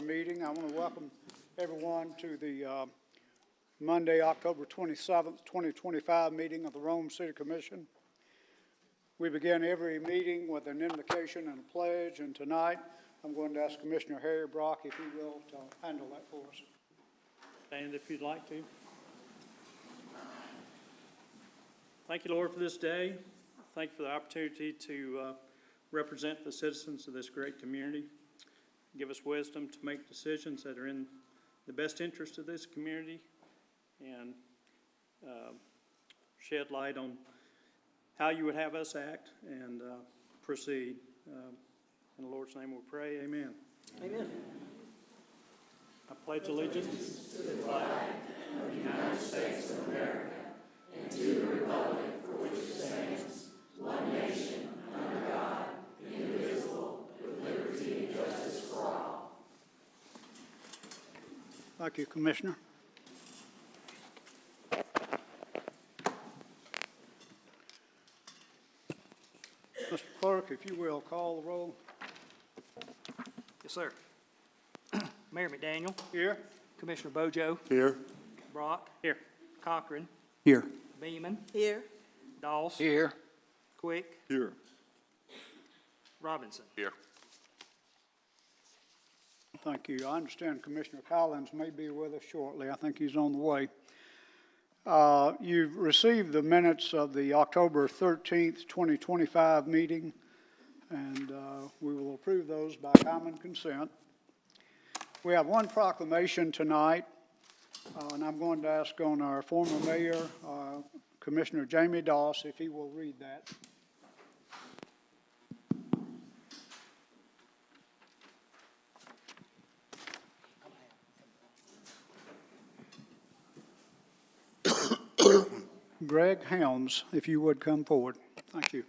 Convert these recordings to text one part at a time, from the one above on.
meeting. I want to welcome everyone to the Monday, October 27th, 2025 meeting of the Rome City Commission. We begin every meeting with an invocation and a pledge, and tonight I'm going to ask Commissioner Harry Brock, if he will, to handle that for us. Stand if you'd like to. Thank you, Lord, for this day. Thank you for the opportunity to represent the citizens of this great community. Give us wisdom to make decisions that are in the best interest of this community and shed light on how you would have us act and proceed. In the Lord's name we pray, amen. Amen. I pledge allegiance to the flag of the United States of America and to the republic for which it stands, one nation, under God, indivisible, with liberty and justice for all. Thank you, Commissioner. Mr. Clerk, if you will, call the roll. Yes, sir. Mayor McDaniel. Here. Commissioner Bojo. Here. Brock. Here. Cochran. Here. Beeman. Here. Doss. Here. Quick. Here. Robinson. Here. Thank you. I understand Commissioner Collins may be with us shortly. I think he's on the way. You've received the minutes of the October 13th, 2025 meeting, and we will approve those by common consent. We have one proclamation tonight, and I'm going to ask on our former mayor, Commissioner Jamie Doss, if he will read that. Greg Helms, if you would come forward. Thank you.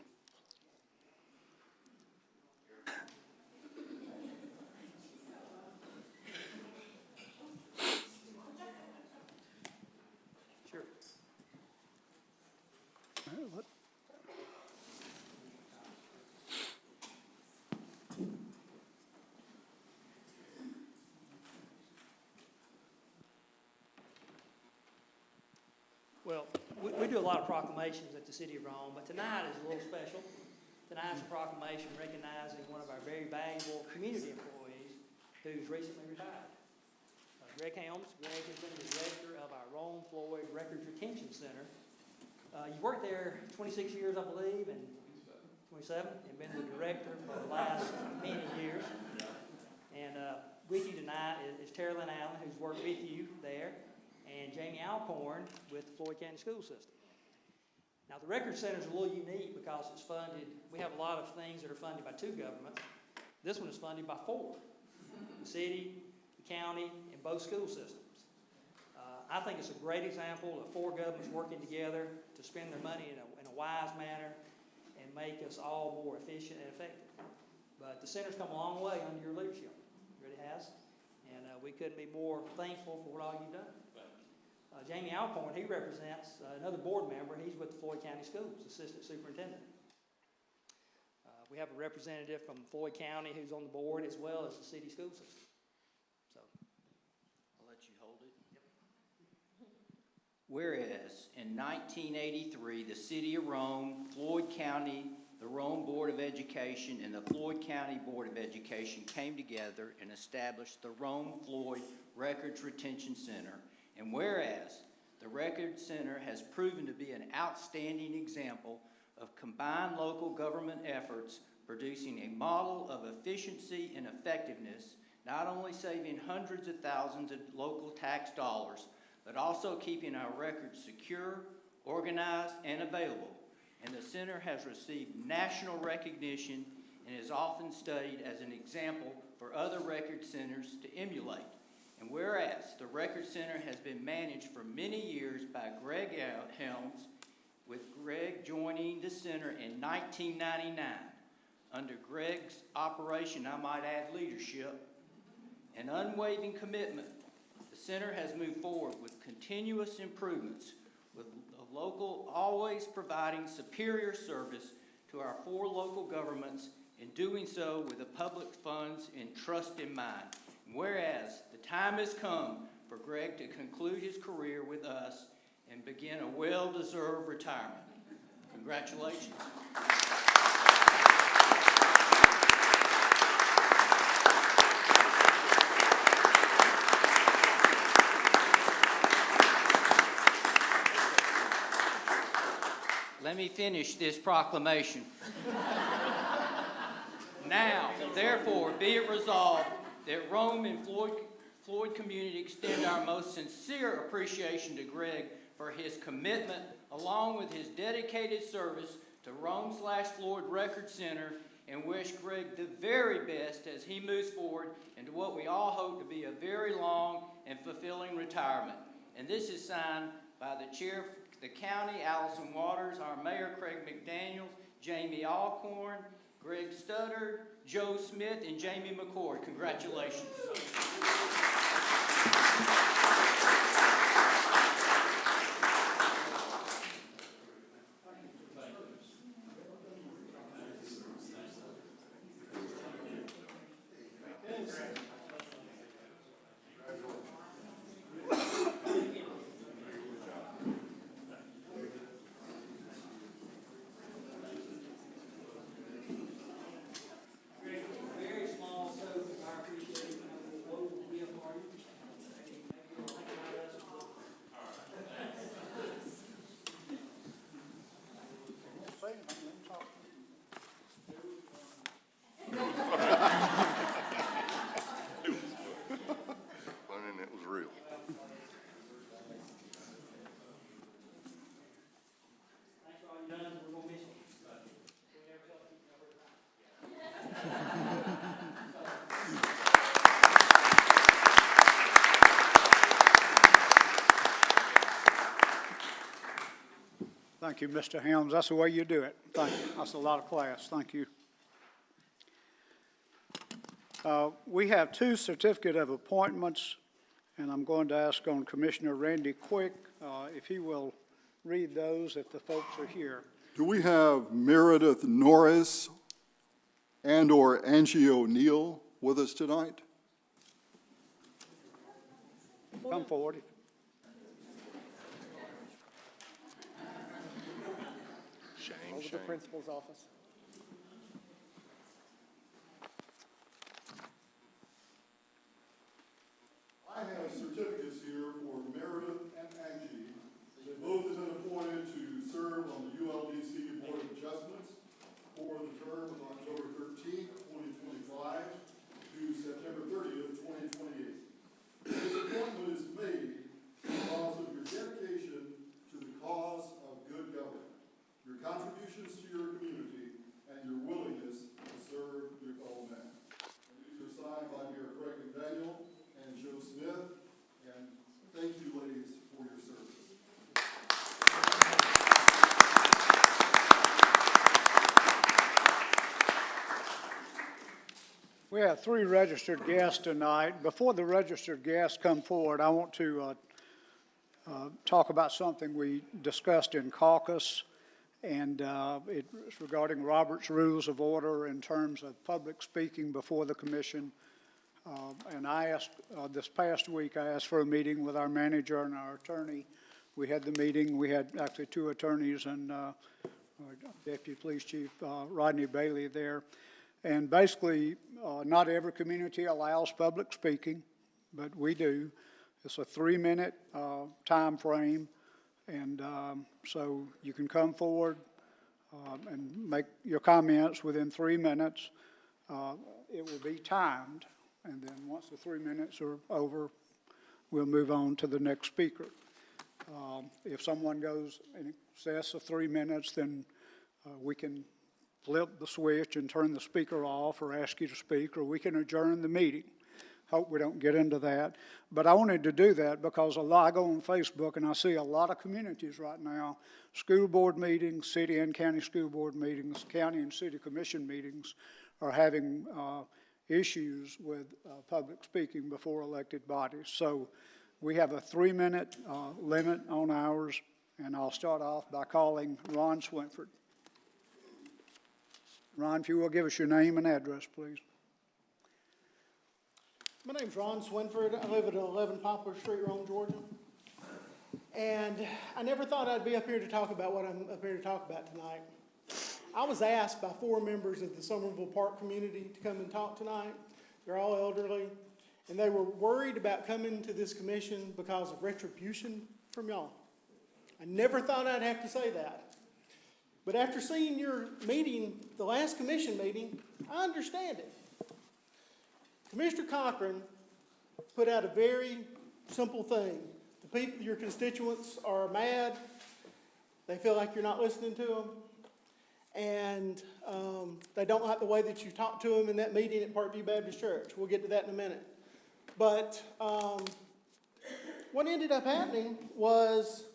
Sure. Well, we do a lot of proclamations at the City of Rome, but tonight is a little special. Tonight's a proclamation recognizing one of our very valuable community employees who's recently retired. Greg Helms. Greg has been the director of our Rome Floyd Records Retention Center. You've worked there 26 years, I believe, and 27, and been the director for the last many years. And with you tonight is Tara Lynn Allen, who's worked with you there, and Jamie Alcorn with the Floyd County School System. Now, the Record Center is a little unique because it's funded. We have a lot of things that are funded by two governments. This one is funded by four: the city, the county, and both school systems. I think it's a great example of four governments working together to spend their money in a wise manner and make us all more efficient and effective. But the center's come a long way under your leadership. It really has. And we couldn't be more thankful for what all you've done. Jamie Alcorn, he represents another board member. He's with the Floyd County Schools, assistant superintendent. We have a representative from Floyd County who's on the board, as well as the city school system. So, I'll let you hold it. Yep. Whereas in 1983, the City of Rome, Floyd County, the Rome Board of Education, and the Floyd County Board of Education came together and established the Rome Floyd Records Retention Center. And whereas the Record Center has proven to be an outstanding example of combined local government efforts, producing a model of efficiency and effectiveness, not only saving hundreds of thousands of local tax dollars, but also keeping our records secure, organized, and available. And the center has received national recognition and is often studied as an example for other record centers to emulate. And whereas the Record Center has been managed for many years by Greg Helms, with Greg joining the center in 1999. Under Greg's operation, I might add leadership, and unwavering commitment, the center has moved forward with continuous improvements, with the local always providing superior service to our four local governments, and doing so with the public funds and trust in mind. Whereas time has come for Greg to conclude his career with us and begin a well-deserved retirement. Congratulations. Let me finish this proclamation. Now, therefore, be it resolved that Rome and Floyd community extend our most sincere appreciation to Greg for his commitment, along with his dedicated service to Rome/Floyd Record Center, and wish Greg the very best as he moves forward into what we all hope to be a very long and fulfilling retirement. And this is signed by the Chair of the County, Allison Waters, our Mayor, Craig McDaniel, Jamie Alcorn, Greg Studdard, Joe Smith, and Jamie McCord. Congratulations. Very small token of our appreciation of what will be a part of you. Funny, and it was real. Thanks for all you've done, we're gonna miss you. We never shall keep you over time. Thank you, Mr. Helms. That's the way you do it. Thank you. That's a lot of class. Thank you. We have two certificate of appointments, and I'm going to ask on Commissioner Randy Quick if he will read those if the folks are here. Do we have Meredith Norris and/or Angie O'Neill with us tonight? Come forward. Shame, Over to shame. the principal's office. I have certificates here for Meredith and Angie. They both have been appointed to serve on the ULDC Board of Adjustments for the term of October 13th, 2025 to September 30th, 2028. This appointment is made because of your dedication to the cause of good government, your contributions to your community, and your willingness to serve your fellow man. And these are signed by Mayor Craig McDaniel and Joe Smith, and thank you, ladies, for your service. We have three registered guests tonight. Before the registered guests come forward, I want to talk about something we discussed in caucus, and it's regarding Robert's Rules of Order in terms of public speaking before the commission. And I asked, this past week, I asked for a meeting with our manager and our attorney. We had the meeting. We had actually two attorneys and our Deputy Police Chief Rodney Bailey there. And basically, not every community allows public speaking, but we do. It's a 3-minute time frame, and so you can come forward and make your comments within 3 minutes. It will be timed, and then once the 3 minutes are over, we'll move on to the next speaker. If someone goes in excess of 3 minutes, then we can flip the switch and turn the speaker off or ask you to speak, or we can adjourn the meeting. Hope we don't get into that. But I wanted to do that because I go on Facebook and I see a lot of communities right now, school board meetings, city and county school board meetings, county and city commission meetings are having issues with public speaking before elected bodies. So we have a 3-minute limit on ours, and I'll start off by calling Ron Swinford. Ron, if you will give us your name and address, please. My name's Ron Swinford. I live at 11 Poplar Street, Rome, Georgia. And I never thought I'd be up here to talk about what I'm up here to talk about tonight. I was asked by 4 members of the Somerville Park community to come and talk tonight. They're all elderly, and they were worried about coming to this commission because of retribution from y'all. I never thought I'd have to say that. But after seeing your meeting, the last commission meeting, I understand it. Commissioner Cochran put out a very simple thing. The people, your constituents are mad. They feel like you're not listening to them. And they don't like the way that you talked to them in that meeting at Parkview Baptist Church. We'll get to that in a minute. But what ended up happening was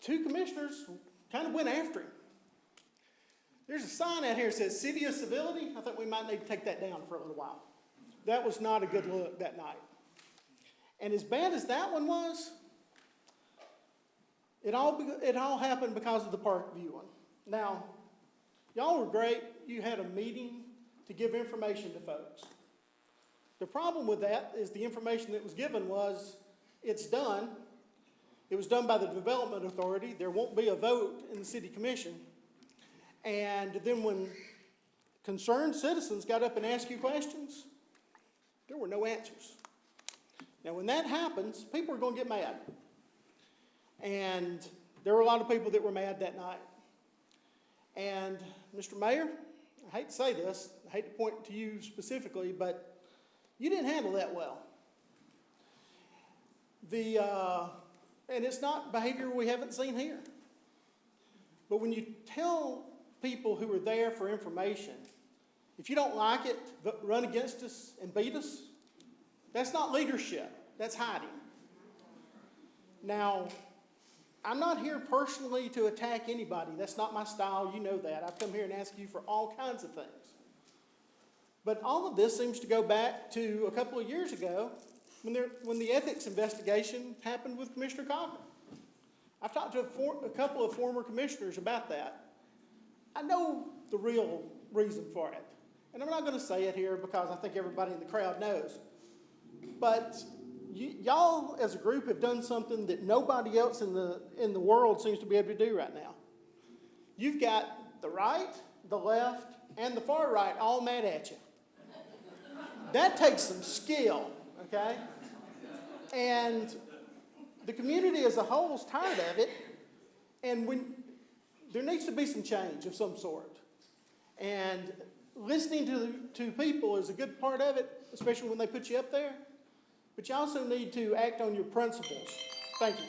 2 commissioners kind of went after him. There's a sign out here that says City of Civility. I think we might need to take that down for a little while. That was not a good look that night. And as bad as that one was, it all happened because of the Parkview one. Now, y'all were great. You had a meeting to give information to folks. The problem with that is the information that was given was, it's done. It was done by the Development Authority. There won't be a vote in the City Commission. And then when concerned citizens got up and asked you questions, there were no answers. Now, when that happens, people are going to get mad. And there were a lot of people that were mad that night. And, Mr. Mayor, I hate to say this, I hate to point to you specifically, but you didn't handle that well. And it's not behavior we haven't seen here. But when you tell people who are there for information, if you don't like it, run against us and beat us, that's not leadership, that's hiding. Now, I'm not here personally to attack anybody. That's not my style, you know that. I've come here and asked you for all kinds of things. But all of this seems to go back to a couple of years ago when the ethics investigation happened with Commissioner Cochran. I've talked to a couple of former commissioners about that. I know the real reason for it. And I'm not going to say it here because I think everybody in the crowd knows. But y'all as a group have done something that nobody else in the world seems to be able to do right now. You've got the right, the left, and the far right all mad at you. That takes some skill, okay? And the community as a whole is tired of it, and there needs to be some change of some sort. And listening to people is a good part of it, especially when they put you up there. But you also need to act on your principles. Thank you.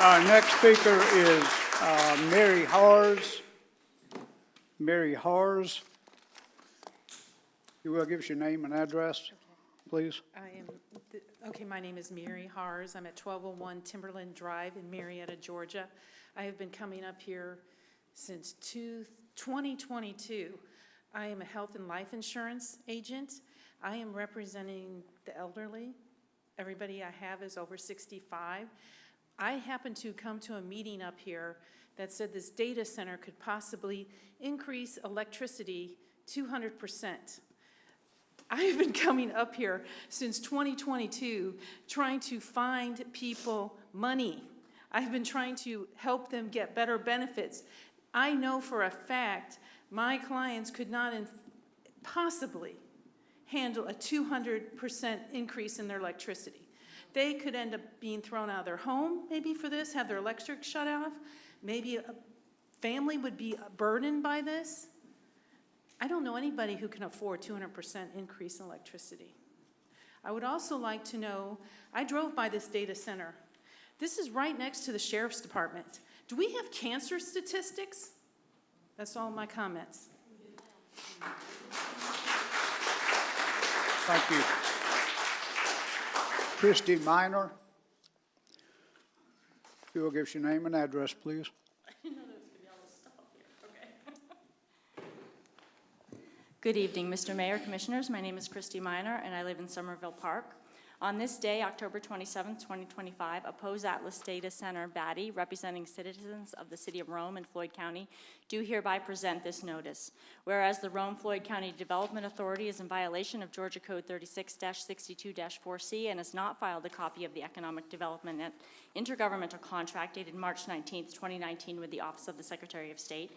Our next speaker is Mary Hars. Mary Hars. You will give us your name and address, please? My name is Mary Hars. I'm at 1201 Timberland Drive in Marietta, Georgia. I have been coming up here since 2022. I am a health and life insurance agent. I am representing the elderly. Everybody I have is over 65. I happened to come to a meeting up here that said this data center could possibly increase electricity 200%. I have been coming up here since 2022 trying to find people money. I've been trying to help them get better benefits. I know for a fact my clients could not possibly handle a 200% increase in their electricity. They could end up being thrown out of their home maybe for this, have their electric shut off. Maybe a family would be burdened by this. I don't know anybody who can afford 200% increase in electricity. I would also like to know, I drove by this data center. This is right next to the Sheriff's Department. Do we have cancer statistics? That's all my comments. Thank you. Christy Minor. If you will give us your name and address, please. I didn't know there was going to be all this stuff here. Okay. Good evening, Mr. Mayor, Commissioners. My name is Christy Minor, and I live in Somerville Park. On this day, October 27, 2025, Oppose Atlas Data Center, Batty, representing citizens of the City of Rome and Floyd County, do hereby present this notice. Whereas the Rome-Floyd County Development Authority is in violation of Georgia Code 36-62-4C and has not filed a copy of the Economic Development and Intergovernmental Contract dated March 19, 2019 with the Office of the Secretary of State.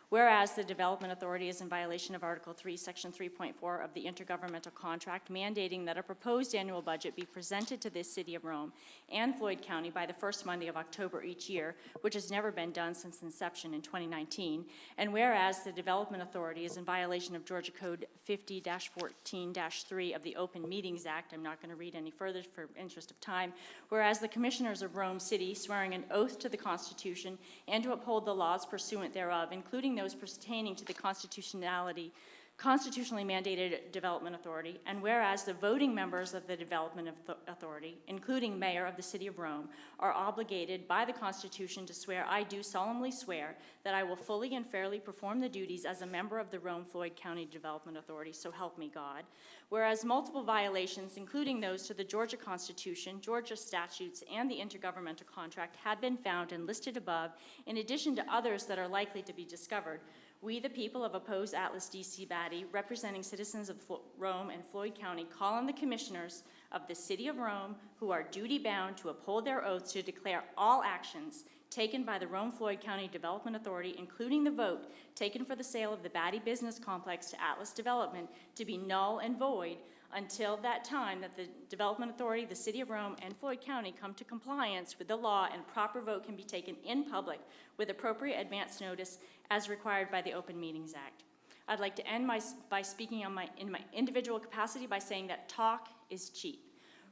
Whereas the Development Authority is in violation of Article 3, Section 3.4 of the Intergovernmental Contract, mandating that a proposed annual budget be presented to this City of Rome and Floyd County by the first Monday of October each year, which has never been done since inception in 2019. And whereas the Development Authority is in violation of Georgia Code 50-14-3 of the Open Meetings Act, I'm not going to read any further for interest of time, whereas the Commissioners of Rome City, swearing an oath to the Constitution and to uphold the laws pursuant thereof, including those pertaining to the constitutionally mandated Development Authority, and whereas the voting members of the Development Authority, including Mayor of the City of Rome, are obligated by the Constitution to swear, I do solemnly swear that I will fully and fairly perform the duties as a member of the Rome-Floyd County Development Authority, so help me God. Whereas multiple violations, including those to the Georgia Constitution, Georgia statutes, and the Intergovernmental Contract had been found and listed above, in addition to others that are likely to be discovered, we, the people of Oppose Atlas DC Batty, representing citizens of Rome and Floyd County, call on the commissioners of the City of Rome, who are duty-bound to uphold their oaths, to declare all actions taken by the Rome-Floyd County Development Authority, including the vote taken for the sale of the Batty Business Complex to Atlas Development, to be null and void until that time that the Development Authority, the City of Rome, and Floyd County come to compliance with the law and proper vote can be taken in public with appropriate advance notice as required by the Open Meetings Act. I'd like to end by speaking in my individual capacity by saying that talk is cheap.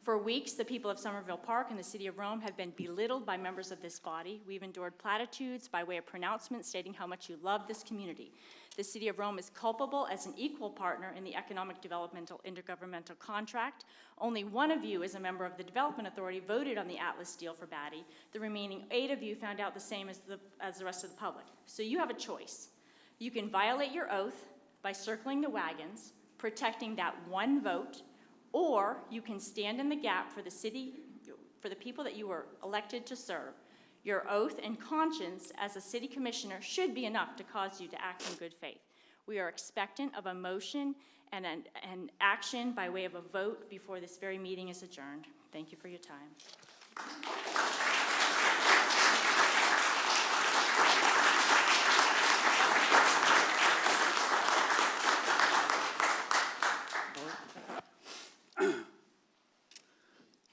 For weeks, the people of Somerville Park and the City of Rome have been belittled by members of this body. We've endured platitudes by way of pronouncements stating how much you love this community. The City of Rome is culpable as an equal partner in the Economic Developmental Intergovernmental Contract. Only one of you, as a member of the Development Authority, voted on the Atlas deal for Batty. The remaining 8 of you found out the same as the rest of the public. So you have a choice. You can violate your oath by circling the wagons, protecting that one vote, or you can stand in the gap for the city, for the people that you were elected to serve. Your oath and conscience as a city commissioner should be enough to cause you to act in good faith. We are expectant of a motion and an action by way of a vote before this very meeting is adjourned. Thank you for your time.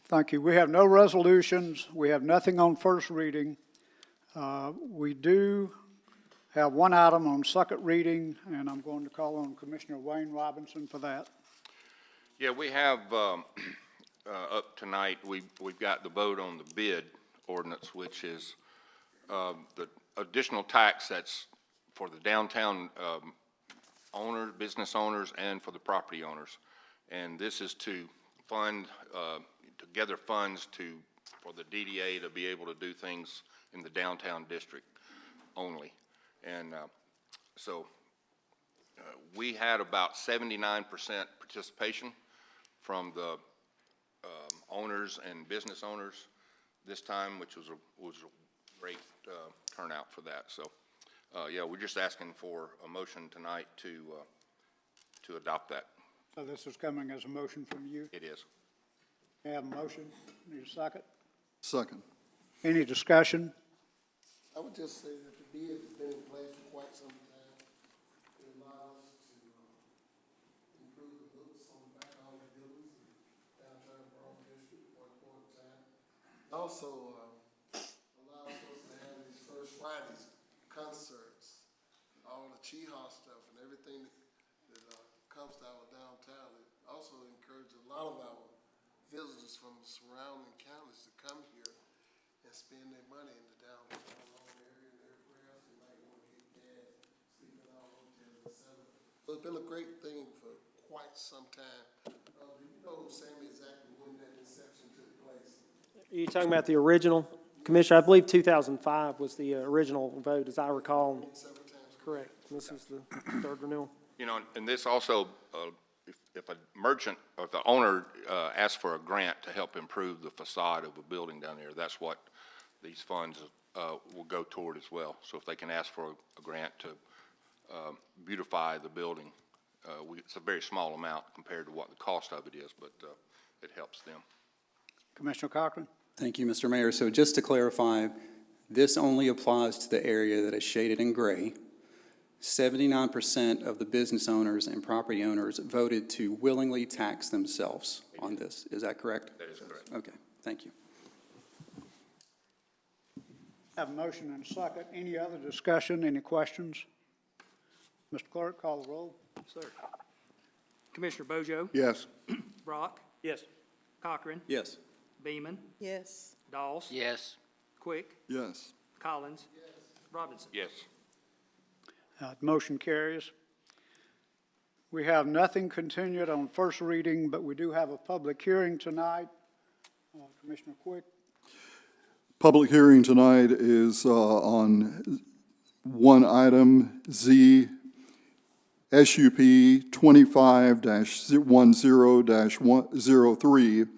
Thank you. We have no resolutions. We have nothing on first reading. We do have one item on second reading, and I'm going to call on Commissioner Wayne Robinson for that. Yeah, we have, up tonight, we've got the vote on the bid ordinance, which is the additional tax that's for the downtown owners, business owners, and for the property owners. And this is to fund, to gather funds for the DDA to be able to do things in the downtown district only. And so we had about 79% participation from the owners and business owners this time, which was a great turnout for that. So yeah, we're just asking for a motion tonight to adopt that. So this is coming as a motion from you? It is. We have a motion. Need a second? Second. Any discussion? I would just say that the bid has been in place for quite some time. It allows us to improve the looks on the back of all the buildings in downtown Broad District at one point in time. It also allows us to have these First Fridays concerts, all the Cheehaw stuff and everything that comes to our downtown. It also encourages a lot of our visitors from surrounding counties to come here and spend their money in the downtown area and everywhere else. They might want to get gas, sleep in our hotels, etc. So it's been a great thing for quite some time. Do you know, Sammy, exactly when that inception took place? Are you talking about the original, Commissioner? I believe 2005 was the original vote, as I recall. Several times. Correct. This is the third renewal. You know, and this also, if a merchant or the owner asks for a grant to help improve the facade of a building down there, that's what these funds will go toward as well. So if they can ask for a grant to beautify the building, it's a very small amount compared to what the cost of it is, but it helps them. Commissioner Cochran? Thank you, Mr. Mayor. So just to clarify, this only applies to the area that is shaded in gray. 79% of the business owners and property owners voted to willingly tax themselves on this. Is that correct? That is correct. Okay, thank you. Have a motion and a second. Any other discussion, any questions? Mr. Clerk, call the roll. Sir. Commissioner Bojo? Yes. Brock? Yes. Cochran? Yes. Beeman? Yes. Dawes? Yes. Quick? Yes. Collins? Robinson? Yes. Motion carries. We have nothing continued on first reading, but we do have a public hearing tonight. Commissioner Quick? Public hearing tonight is on one item, Z SUP 25-10-03.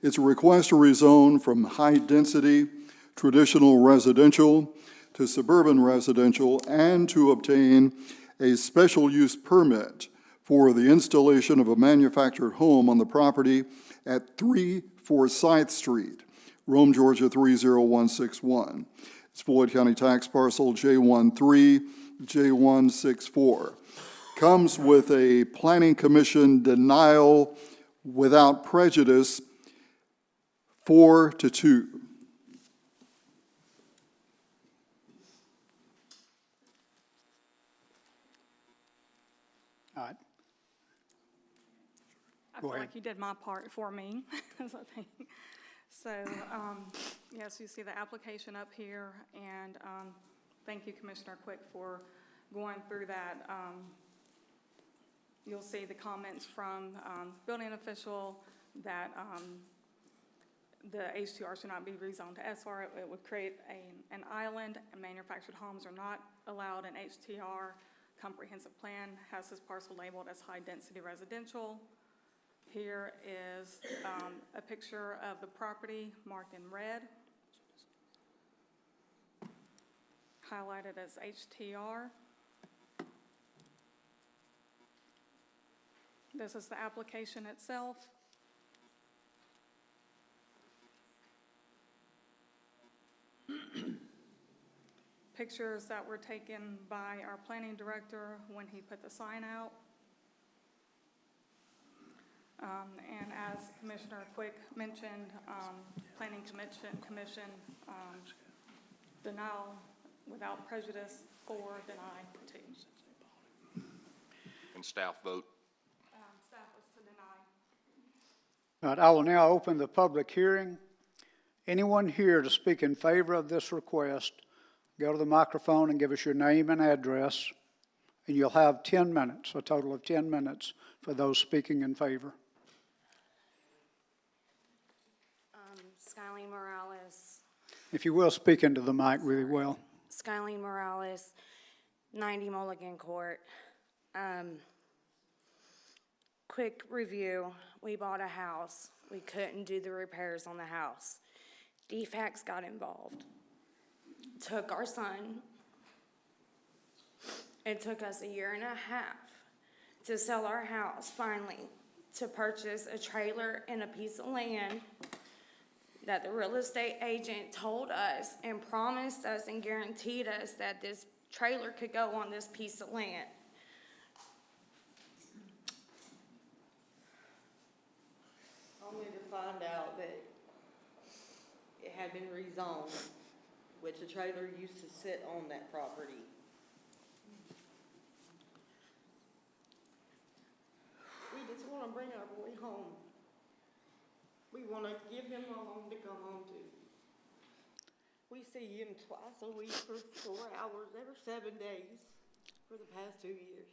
It's a request to rezone from high-density traditional residential to suburban residential and to obtain a special use permit for the installation of a manufactured home on the property at 3 Forsyth Street, Rome, Georgia 30161. It's Floyd County Tax Parcel J13J164. Comes with a Planning Commission denial without prejudice, 4-2. All right. I Go feel ahead. like you did my part for me. So, yes, you see the application up here, and thank you, Commissioner Quick, for going through that. You'll see the comments from building official that the H2R should not be rezoned to SR. It would create an island, and manufactured homes are not allowed in HTR. Comprehensive plan has this parcel labeled as high-density residential. Here is a picture of the property marked in red, highlighted as HTR. This is the application itself. Pictures that were taken by our planning director when he put the sign out. And as Commissioner Quick mentioned, Planning Commission denial without prejudice, 4, deny 2. And staff vote. Staff was to deny. All right, I will now open the public hearing. Anyone here to speak in favor of this request, go to the microphone and give us your name and address, and you'll have 10 minutes, a total of 10 minutes for those speaking in favor. Skylene Morales. If you will, speak into the mic really well. Skylene Morales, 90 Mulligan Court. Quick review. We bought a house. We couldn't do the repairs on the house. DFACS got involved. Took our son. It took us 1.5 years to sell our house finally, to purchase a trailer and a piece of land that the real estate agent told us and promised us and guaranteed us that this trailer could go on this piece of land. Only to find out that it had been rezoned, which the trailer used to sit on that property. We just want to bring our boy home. We want to give him a home to come home to. We see him twice a week for 4 hours every 7 days for the past 2 years.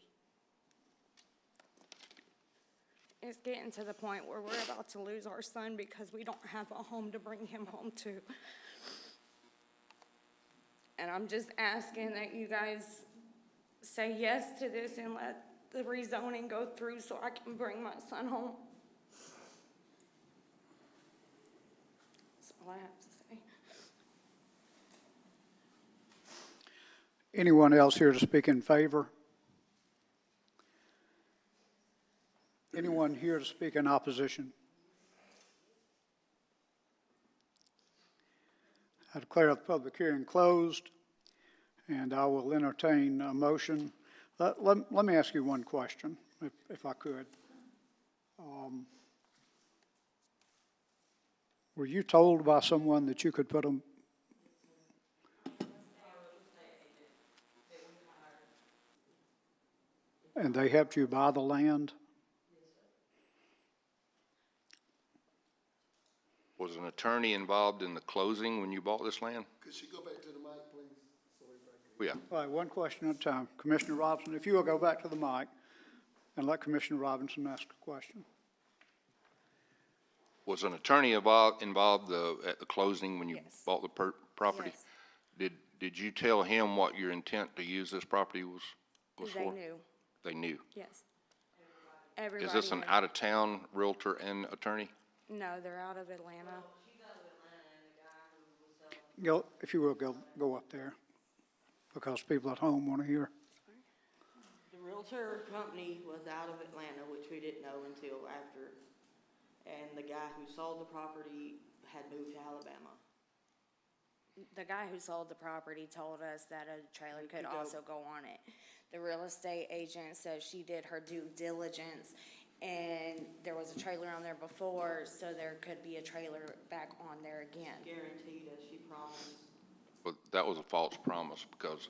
It's getting to the point where we're about to lose our son because we don't have a home to bring him home to. And I'm just asking that you guys say yes to this and let the rezoning go through so I can bring my son home. That's all I have to say. Anyone else here to speak in favor? Anyone here to speak in opposition? I declare the public hearing closed, and I will entertain a motion. Let me ask you one question, if I could. Were you told by someone that you could put them? And they helped you buy the land? Was an attorney involved in the closing when you bought this land? Could she go back to the mic, please? So everybody can- Yeah. All right, one question at a time. Commissioner Robinson, if you will go back to the mic and let Commissioner Robinson ask a question. Was an attorney involved at the closing when you Yes. bought the property? Yes. Did you tell him what your intent to use this property was They for? knew, They knew. yes. Everybody Is this an knew. out-of-town realtor and attorney? No, they're out of Atlanta. Go, if you will, go up there, because people at home want to hear. The realtor company was out of Atlanta, which we didn't know until after. And the guy who sold the property had moved to Alabama. The guy who sold the property told us that a trailer It could could go. also go on it. The real estate agent said she did her due diligence, and there was a trailer on there before, so there could be a trailer back on there again. Guaranteed, as she promised. But that was a false promise, because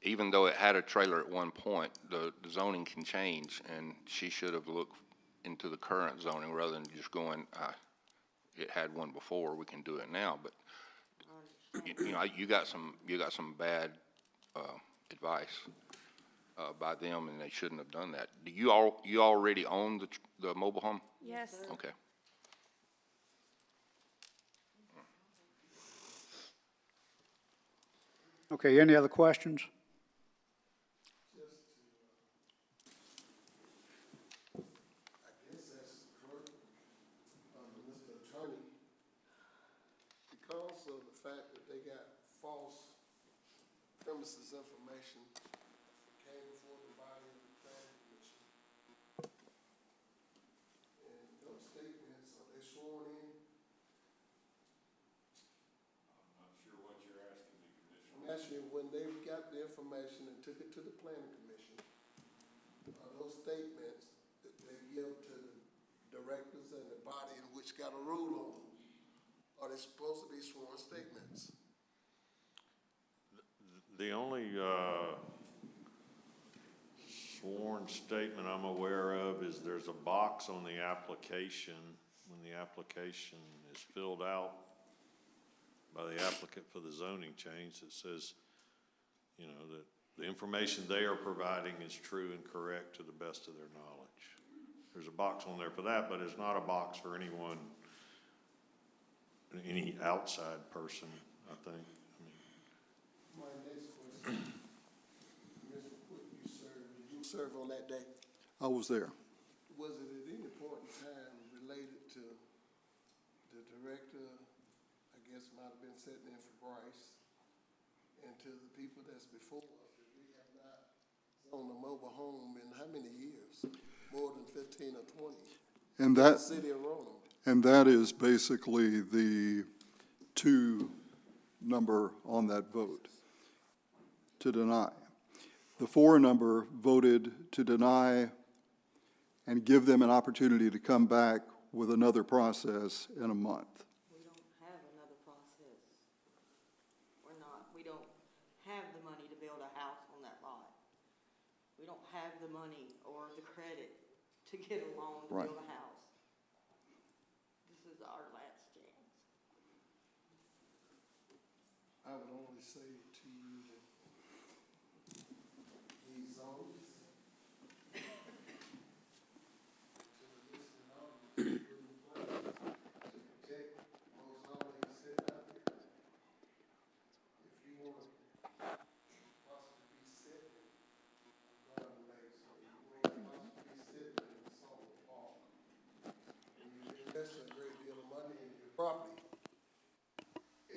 even though it had a trailer at one point, the zoning can change, and she should have looked into the current zoning rather than just going, it had one before, we can do it now. But you know, you got some bad advice by them, and they shouldn't have done that. Do you already own the mobile home? Yes. Okay. Okay, any other questions? I guess that's the clerk, Mr. Attorney. Because of the fact that they got false premises information, came before the body of the planning commission. And those statements, are they sworn in? I'm not sure what you're asking me, Commissioner. I'm asking you, when they got the information and took it to the planning commission, are those statements that they give to the directors and the body in which got a rule on them, are they supposed to be sworn statements? The only sworn statement I'm aware of is there's a box on the application, when the application is filled out by the applicant for the zoning change, that says, you know, that the information they are providing is true and correct to the best of their knowledge. There's a box on there for that, but it's not a box for anyone, any outside person, I think. My next question, Commissioner Quick, you served, did you serve on that day? I was there. Was it at any point in time related to the director, I guess might have been sitting in for Bryce, and to the people that's before us, that we have not owned a mobile home in how many years? More than 15 or 20? And The that, city of Roanoke. and that is basically the two number on that vote, to deny. The four number voted to deny and give them an opportunity to come back with another process in a month. We don't have another process. We don't have the money to build a house on that lot. We don't have the money or the credit to get a loan to Right. build a house. This is our last chance. I would only say to you that these zones, to the listening audience, to protect most zones sitting out there. If you want to possibly be set, I'm going to make some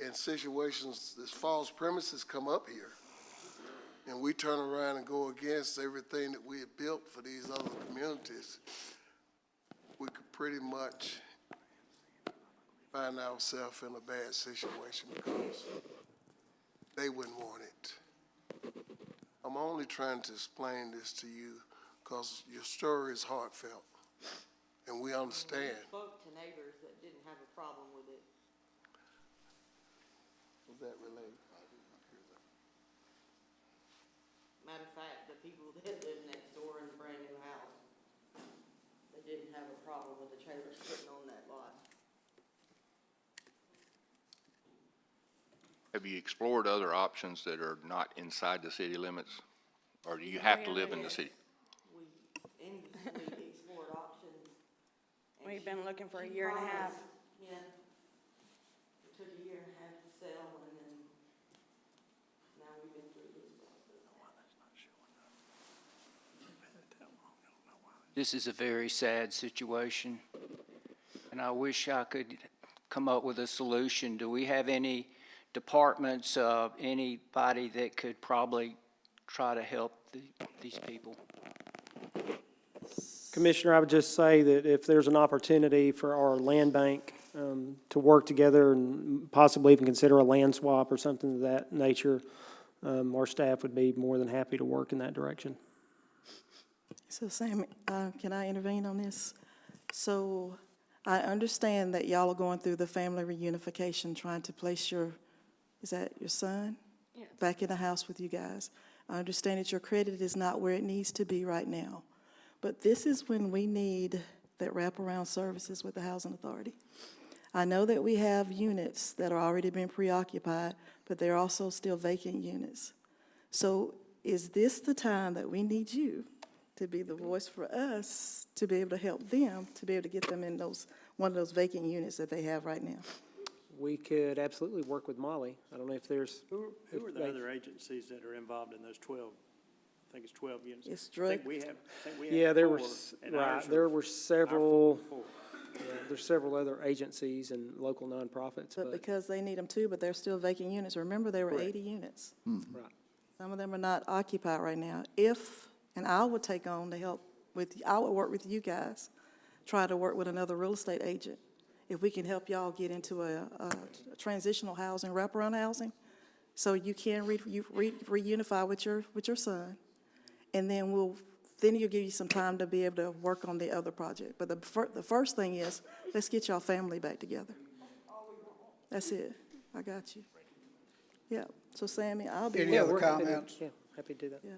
in situations, this false premises come up here, and we turn around and go against everything that we had built for these other communities, we could pretty much find ourselves in a bad situation because they wouldn't want it. I'm only trying to explain this to you because your story is heartfelt, and we understand. Spoke to neighbors that didn't have a problem with it. Was that related? Matter of fact, the people that live next door in the brand new house, they didn't have a problem with the trailer sitting on that lot. Have you explored other options that are not inside the city limits? Or do you have to live in the city? We endlessly explored options. and We've she- been looking for a she year and a half. promised, Yeah. It took a year and a half to sell, and then now we've been through this process. This is a very sad situation, and I wish I could come up with a solution. Do we have any departments, anybody that could probably try to help these people? Commissioner, I would just say that if there's an opportunity for our land bank to work together and possibly even consider a land swap or something of that nature, our staff would be more than happy to work in that direction. So Sam, can I intervene on this? So I understand that y'all are going through the family reunification, trying to place is that your son? Yes. Back in the house with you guys. I understand that your credit is not where it needs to be right now. But this is when we need that wraparound services with the Housing Authority. I know that we have units that are already been preoccupied, but there are also still vacant units. So is this the time that we need you to be the voice for us, to be able to help them, to be able to get them in one of those vacant units that they have right now? We could absolutely work with Molly. I don't know if there's. Who are the other agencies that are involved in those 12? I think it's 12 units. It's I think we have Yeah, there were, 4, and ours there are- were our several, 4. there's several other agencies and local nonprofits, But but, because they need them too, but they're still vacant units. Remember, there were Correct. 80 units. right. Some of them are not occupied right now. And I would take on to help I would work with you guys, try to work with another real estate agent. If we can help y'all get into a transitional housing, wraparound housing, so you can reunify with your son. And then you'll give you some time to be able to work on the other project. But the first thing is, let's get y'all family back together. That's it. I got you. Yeah, so Sammy, I'll be. Any Yeah, other we're happy to- comments? Yeah, happy to do that. Yes.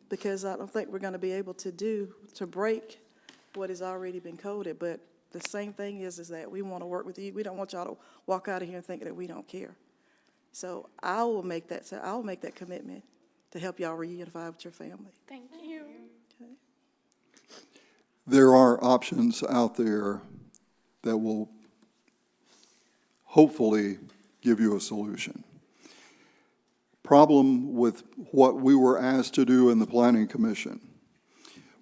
Because I don't think we're gonna be able to break what has already been coded, but the same thing is that we wanna work with you. We don't want y'all to walk out of here and think that we don't care. So I'll make that commitment to help y'all reunify with your family. Thank you. Okay? There are options out there that will hopefully give you a solution. Problem with what we were asked to do in the Planning Commission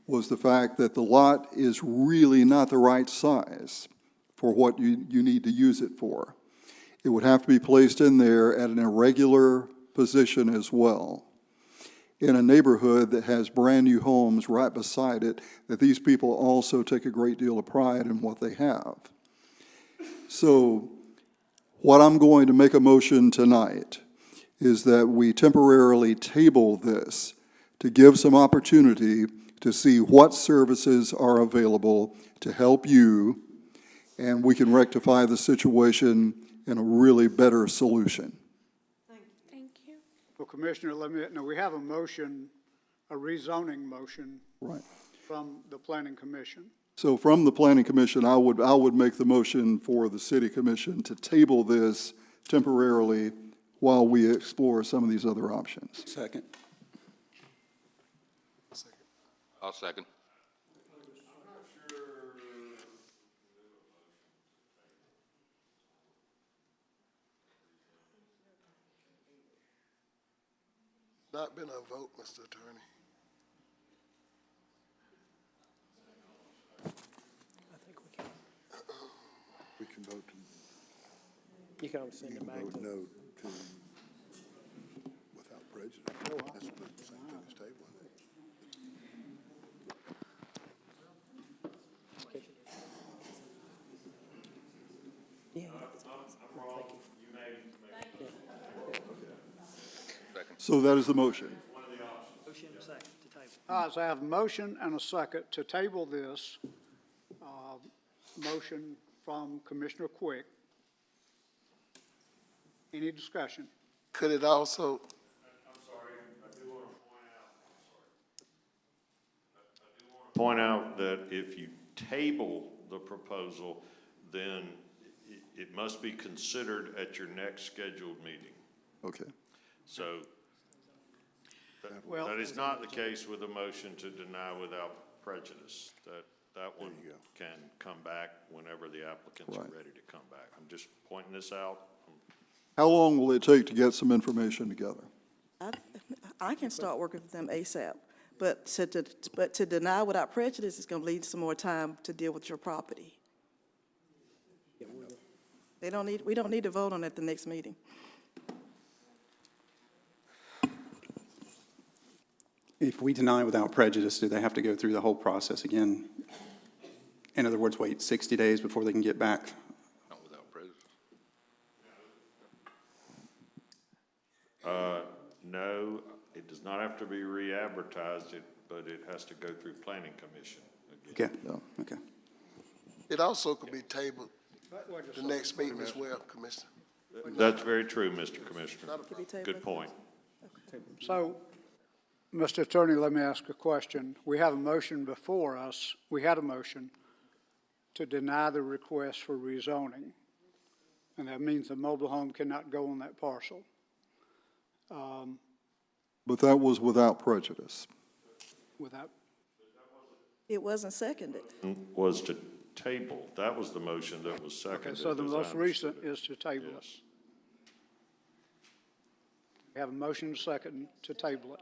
was the fact that the lot is really not the right size for what you need to use it for. It would have to be placed in there at an irregular position as well, in a neighborhood that has brand-new homes right beside it, that these people also take a great deal of pride in what they have. So what I'm going to make a motion tonight is that we temporarily table this to give some opportunity to see what services are available to help you, and we can rectify the situation in a really better solution. Thank you. Well, Commissioner, we have a motion, a rezoning motion Right. from the Planning Commission. So from the Planning Commission, I would make the motion for the City Commission to table this temporarily while we explore some of these other options. Second. I'll second. Not been a vote, Mr. Attorney. I think we can. We can vote. You can always send it back to. No to, without prejudice. That's the same thing as tabling it. Yeah. So that is the motion. Motion second to table. All right, so I have a motion and a second to table this, motion from Commissioner Quick. Any discussion? Could it also, Point out that if you table the proposal, then it must be considered at your next scheduled meeting. Okay. So Well- that is not the case with a motion to deny without prejudice. That one can come back whenever the applicants are Right. ready to come back. I'm just pointing this out. How long will it take to get some information together? I can start working with them ASAP, but to deny without prejudice is gonna lead some more time to deal with your property. We don't need to vote on it at the next meeting. If we deny without prejudice, do they have to go through the whole process again? In other words, wait 60 days before they can get back? Not without prejudice. No, it does not have to be re-advertised, but it has to go through planning commission again. Okay, okay. it also could be tabled the next meeting as well, Commissioner? That's very true, Mr. Commissioner. Could be tabled. Good point. So, Mr. Attorney, let me ask a question. We have a motion before us. We had a motion to deny the request for rezoning. And that means the mobile home cannot go on that parcel. But that was without prejudice. Without, It wasn't seconded. Was to table. That was the motion that was seconded. okay, so the as I most recent understood is to table it. Yes. We have a motion and a second to table it.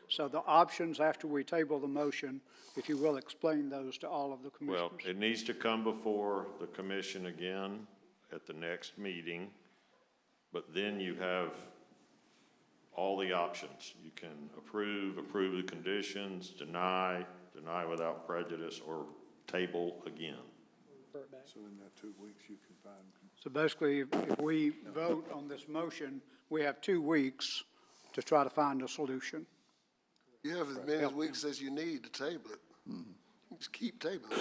So the options after we table the motion, if you will, explain those to all of the Well, commissioners. it needs to come before the commission again at the next meeting, but then you have all the options. You can approve the conditions, deny without prejudice, or table again. So in that 2 weeks, you can find. So basically, if we vote on this motion, we have 2 weeks to try to find a solution. You have as many weeks as you need to table it. Just keep tabling it.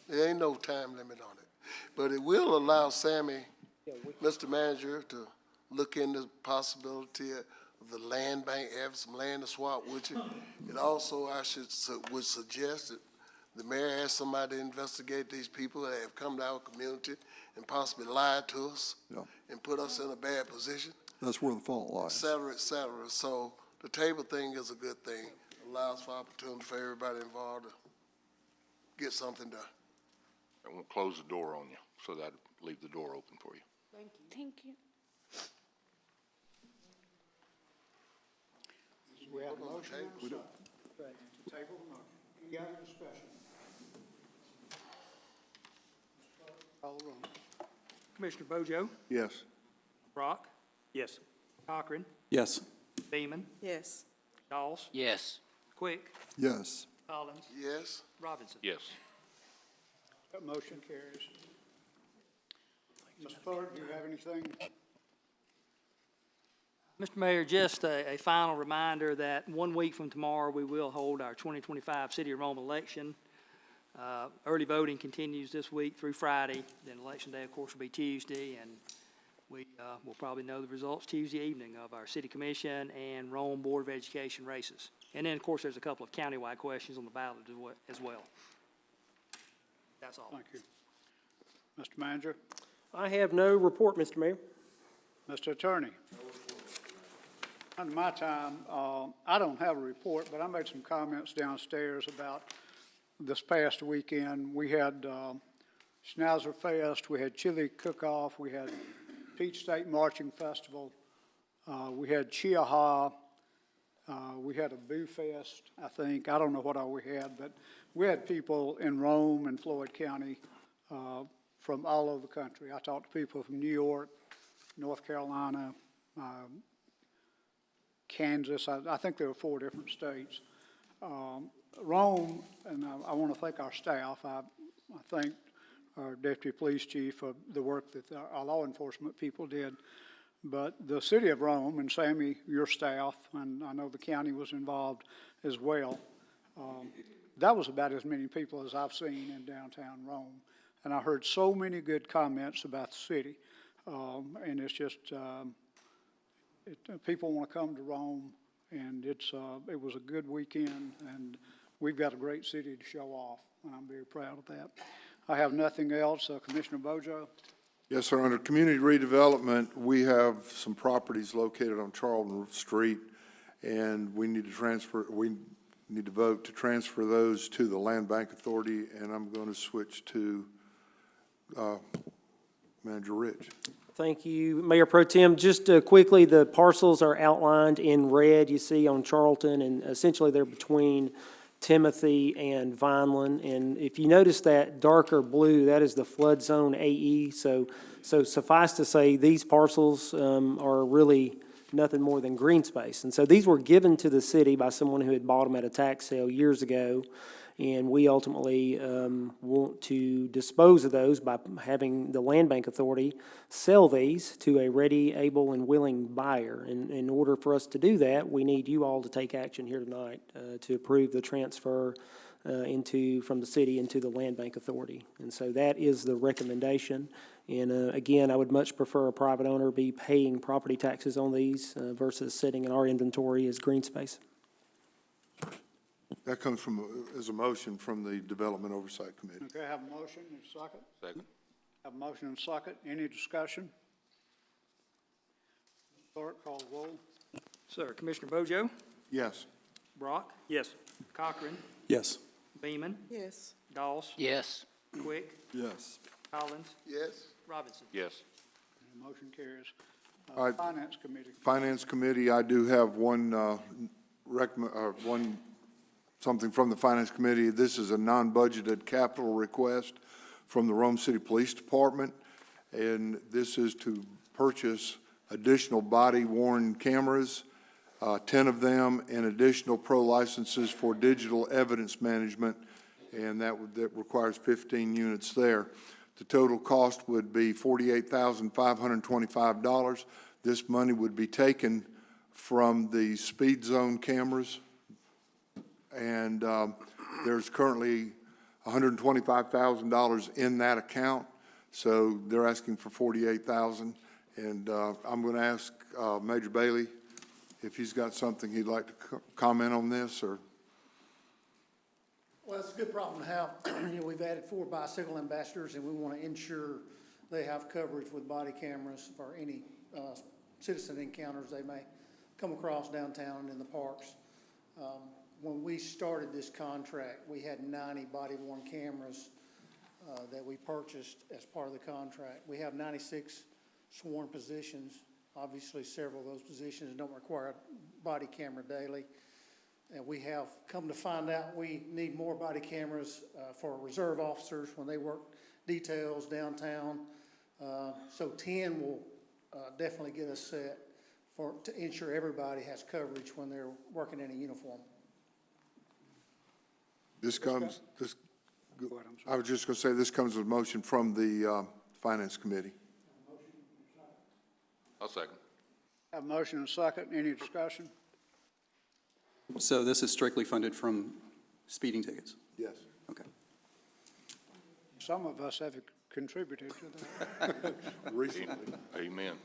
There ain't no time limit on it. But it will allow Sammy, Mr. Manager, to look into the possibility of the land bank, have some land to swap with you. And also, would suggest that the mayor ask somebody to investigate these people that have come to our community and possibly lied to us and put us in a bad position, That's where the fault et lies. cetera, et cetera. So the table thing is a good thing. Allows for opportunity for everybody involved to get something done. I won't close the door on you, so that'll leave the door open for you. Thank you. We have a motion and a second to table the motion. Any other discussion? Call the roll. Commissioner Bojo, Yes. Brock, Yes. Cochran, Yes. Beeman, Yes. Dawes, Yes. Quick, Yes. Collins, Yes? Robinson. Yes. That motion carries. Mr. Fuller, do you have anything? Mr. Mayor, just a final reminder that 1 week from tomorrow, we will hold our 2025 City of Rome election. Early voting continues this week through Friday, then Election Day, of course, will be Tuesday, and we will probably know the results Tuesday evening of our City Commission and Rome Board of Education races. And then, of course, there's a couple of countywide questions on the ballot as well. That's all. Thank you. Mr. Manager? I have no report, Mr. Mayor. Mr. Attorney? Under my time, I don't have a report, but I made some comments downstairs about this past weekend. We had Schnauzer Fest, we had Chili Cook-Off, we had Peach State Marching Festival, we had Chiaha, we had a Boo Fest, I think. I don't know what all we had, but we had people in Rome and Floyd County from all over the country. I talked to people from New York, North Carolina, Kansas. I think there were 4 different states. Rome, and I want to thank our staff. I thank our deputy police chief for the work that our law enforcement people did. But the city of Rome, and Sammy, your staff, and I know the county was involved as well, that was about as many people as I've seen in downtown Rome. And I heard so many good comments about the city. And it's just, people want to come to Rome, and it was a good weekend, and we've got a great city to show off, and I'm very proud of that. I have nothing else. Commissioner Bojo? Yes, sir. Under community redevelopment, we have some properties located on Charlton Street, and we need to vote to transfer those to the Land Bank Authority, and I'm going to switch to Manager Rich. Thank you, Mayor Pro Tem. Just quickly, the parcels are outlined in red, you see on Charlton, and essentially they're between Timothy and Vineland. And if you notice that darker blue, that is the flood zone AE. So suffice to say, these parcels are really nothing more than green space. And so these were given to the city by someone who had bought them at a tax sale years ago. And we ultimately want to dispose of those by having the Land Bank Authority sell these to a ready, able, and willing buyer. And in order for us to do that, we need you all to take action here tonight to approve the transfer from the city into the Land Bank Authority. And so that is the recommendation. And again, I would much prefer a private owner be paying property taxes on these versus sitting in our inventory as green space. That comes as a motion from the Development Oversight Committee. Okay, I have a motion and a second. Second. Have a motion and a second. Any discussion? Clerk, call the roll. Sir, Commissioner Bojo? Yes. Brock? Yes. Cochran? Yes. Beeman? Yes. Doss? Yes. Quick? Yes. Collins? Yes. Robinson? Yes. And the motion carries. All right. Finance Committee. Finance Committee, I do have something from the Finance Committee. This is a non-budgeted capital request from the Rome City Police Department, and this is to purchase additional body-worn cameras, 10 of them, and additional pro licenses for digital evidence management, and that requires 15 units there. The total cost would be $48,525. This money would be taken from the speed zone cameras, and there's currently $125,000 in that account, so they're asking for $48,000. And I'm going to ask Major Bailey if he's got something he'd like to comment on this, or. Well, it's a good problem to have. We've added 4 bicycle ambassadors, and we want to ensure they have coverage with body cameras for any citizen encounters they may come across downtown and in the parks. When we started this contract, we had 90 body-worn cameras that we purchased as part of the contract. We have 96 sworn positions. Obviously, several of those positions don't require a body camera daily. And we have come to find out we need more body cameras for reserve officers when they work details downtown. So 10 will definitely get us set to ensure everybody has coverage when they're working in a uniform. I was just going to say, this comes with a motion from the Finance Committee. I'll second. Have a motion and a second. Any discussion? So this is strictly funded from speeding tickets? Yes. Okay. Some of us have contributed to that. Recently. Amen.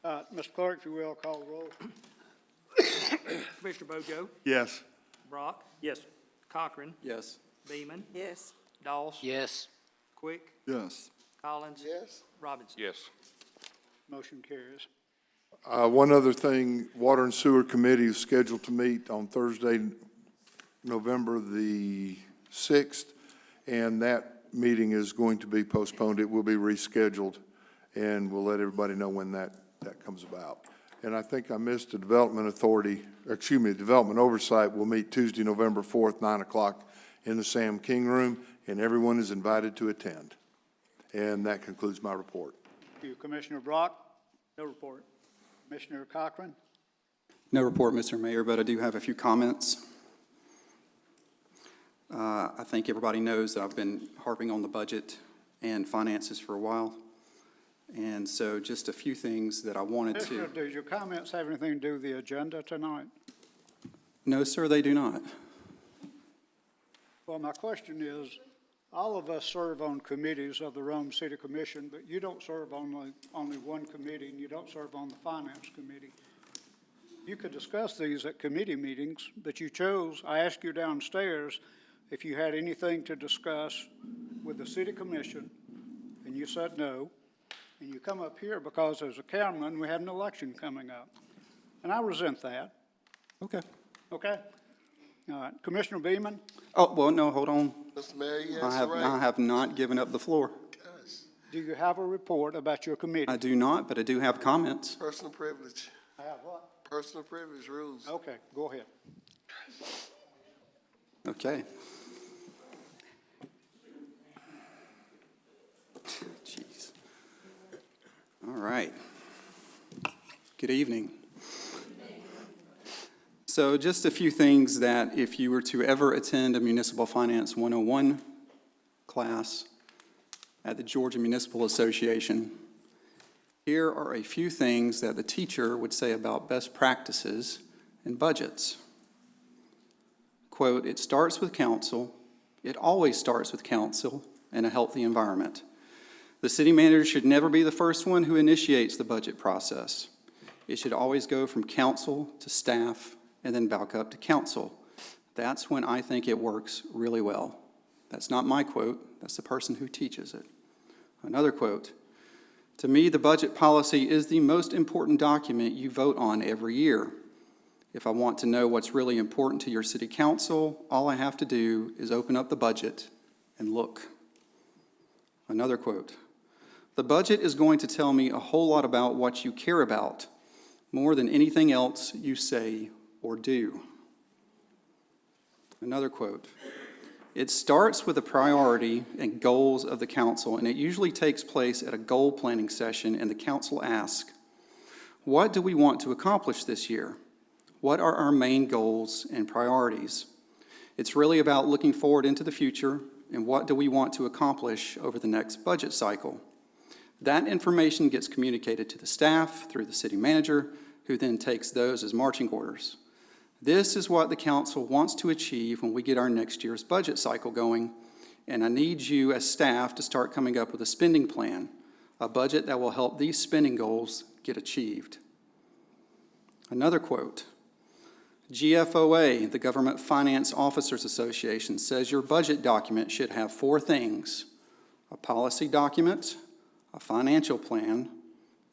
Mr. Clerk, if you will, call the roll. Commissioner Bojo? Yes. Brock? Yes. Cochran? Yes. Beeman? Yes. Doss? Yes. Quick? Yes. Collins? Yes. Robinson? Yes. Motion carries. One other thing, Water and Sewer Committee is scheduled to meet on Thursday, November the 6th, and that meeting is going to be postponed. It will be rescheduled, and we'll let everybody know when that comes about. And I think I missed the Development Oversight will meet Tuesday, November 4th, 9 o'clock in the Sam King Room. and everyone is invited to attend. And that concludes my report. Thank you, Commissioner Brock. No report. Commissioner Cochran. No report, Mr. Mayor, but I do have a few comments. I think everybody knows that I've been harping on the budget and finances for a while. And so just a few things that I wanted Commissioner, to. do your comments have anything to do with the agenda tonight? No, sir, they do not. Well, my question is, all of us serve on committees of the Rome City Commission, but you don't serve on only one committee, and you don't serve on the Finance Committee. You could discuss these at committee meetings, but you chose, I asked you downstairs if you had anything to discuss with the City Commission, and you said no. And you come up here because as a councilman, we have an election coming up. And I resent that. Okay. Okay? All right. Commissioner Beaman? Oh, well, no, hold on. Mr. Mayor, yes, I have not given up the floor. Do you have a report about your committee? I do not, but I do have comments. Personal privilege. I have what? Personal privilege rules. Okay, go ahead. Okay. Jeez. All right. Good evening. So just a few things that if you were to ever attend a Municipal Finance 101 class at the Georgia Municipal Association, here are a few things that the teacher would say about best practices and budgets. Quote, it starts with council. It always starts with council and a healthy environment. The city manager should never be the first one who initiates the budget process. It should always go from council to staff and then back up to council. That's when I think it works really well. That's not my quote, that's the person who teaches it. Another quote, to me, the budget policy is the most important document you vote on every year. If I want to know what's really important to your city council, all I have to do is open up the budget and look. Another quote, the budget is going to tell me a whole lot about what you care about, more than anything else you say or do. Another quote, it starts with the priority and goals of the council, and it usually takes place at a goal planning session, and the council asks, what do we want to accomplish this year? What are our main goals and priorities? It's really about looking forward into the future and what do we want to accomplish over the next budget cycle. That information gets communicated to the staff through the city manager, who then takes those as marching orders. This is what the council wants to achieve when we get our next year's budget cycle going, and I need you as staff to start coming up with a spending plan, a budget that will help these spending goals get achieved. Another quote, GFOA, the Government Finance Officers Association, says your budget document should have 4 things: a policy document, a financial plan,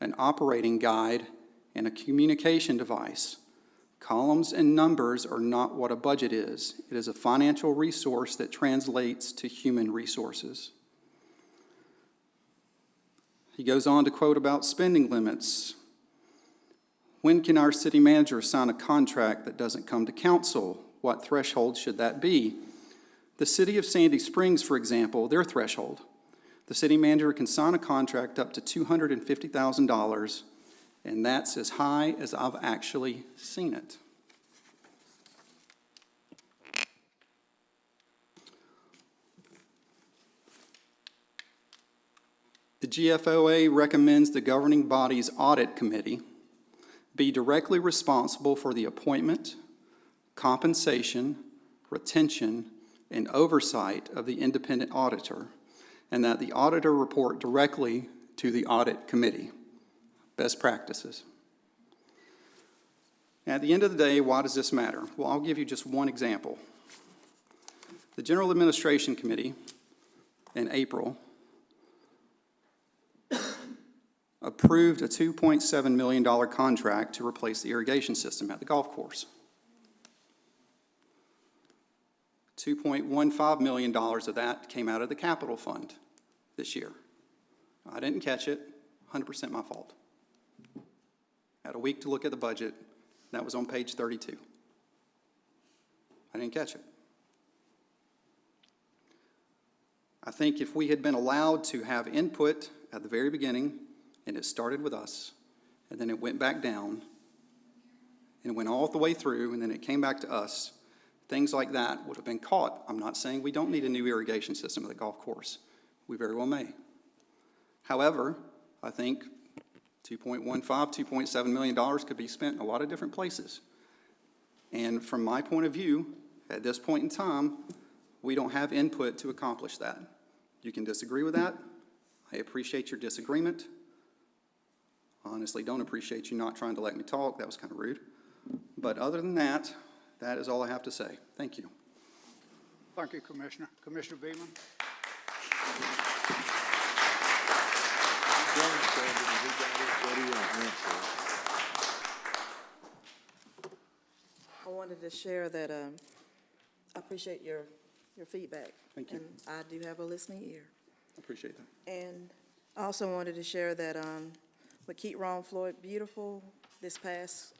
an operating guide, and a communication device. Columns and numbers are not what a budget is. It is a financial resource that translates to human resources. He goes on to quote about spending limits. When can our city manager sign a contract that doesn't come to council? What threshold should that be? The city of Sandy Springs, for example, their threshold. The city manager can sign a contract up to $250,000, and that's as high as I've actually seen it. The GFOA recommends the governing body's audit committee be directly responsible for the appointment, compensation, retention, and oversight of the independent auditor, and that the auditor report directly to the audit committee. Best practices. At the end of the day, why does this matter? Well, I'll give you just one example. The General Administration Committee in April approved a $2.7 million contract to replace the irrigation system at the golf course. $2.15 million of that came out of the capital fund this year. I didn't catch it, 100% my fault. Had a week to look at the budget. That was on page 32. I didn't catch it. I think if we had been allowed to have input at the very beginning, and it started with us, and then it went back down, and it went all the way through, and then it came back to us, things like that would have been caught. I'm not saying we don't need a new irrigation system at the golf course. We very well may. However, I think $2.15, $2.7 million could be spent in a lot of different places. And from my point of view, at this point in time, we don't have input to accomplish that. You can disagree with that. I appreciate your disagreement. Honestly, don't appreciate you not trying to let me talk. That was kind of rude. But other than that, that is all I have to say. Thank you. Thank you, Commissioner. Commissioner Beeman? I wanted to share that I appreciate your feedback. Thank you. And I do have a listening ear. I appreciate that. And I also wanted to share that with Keep Rome Floyd Beautiful, this past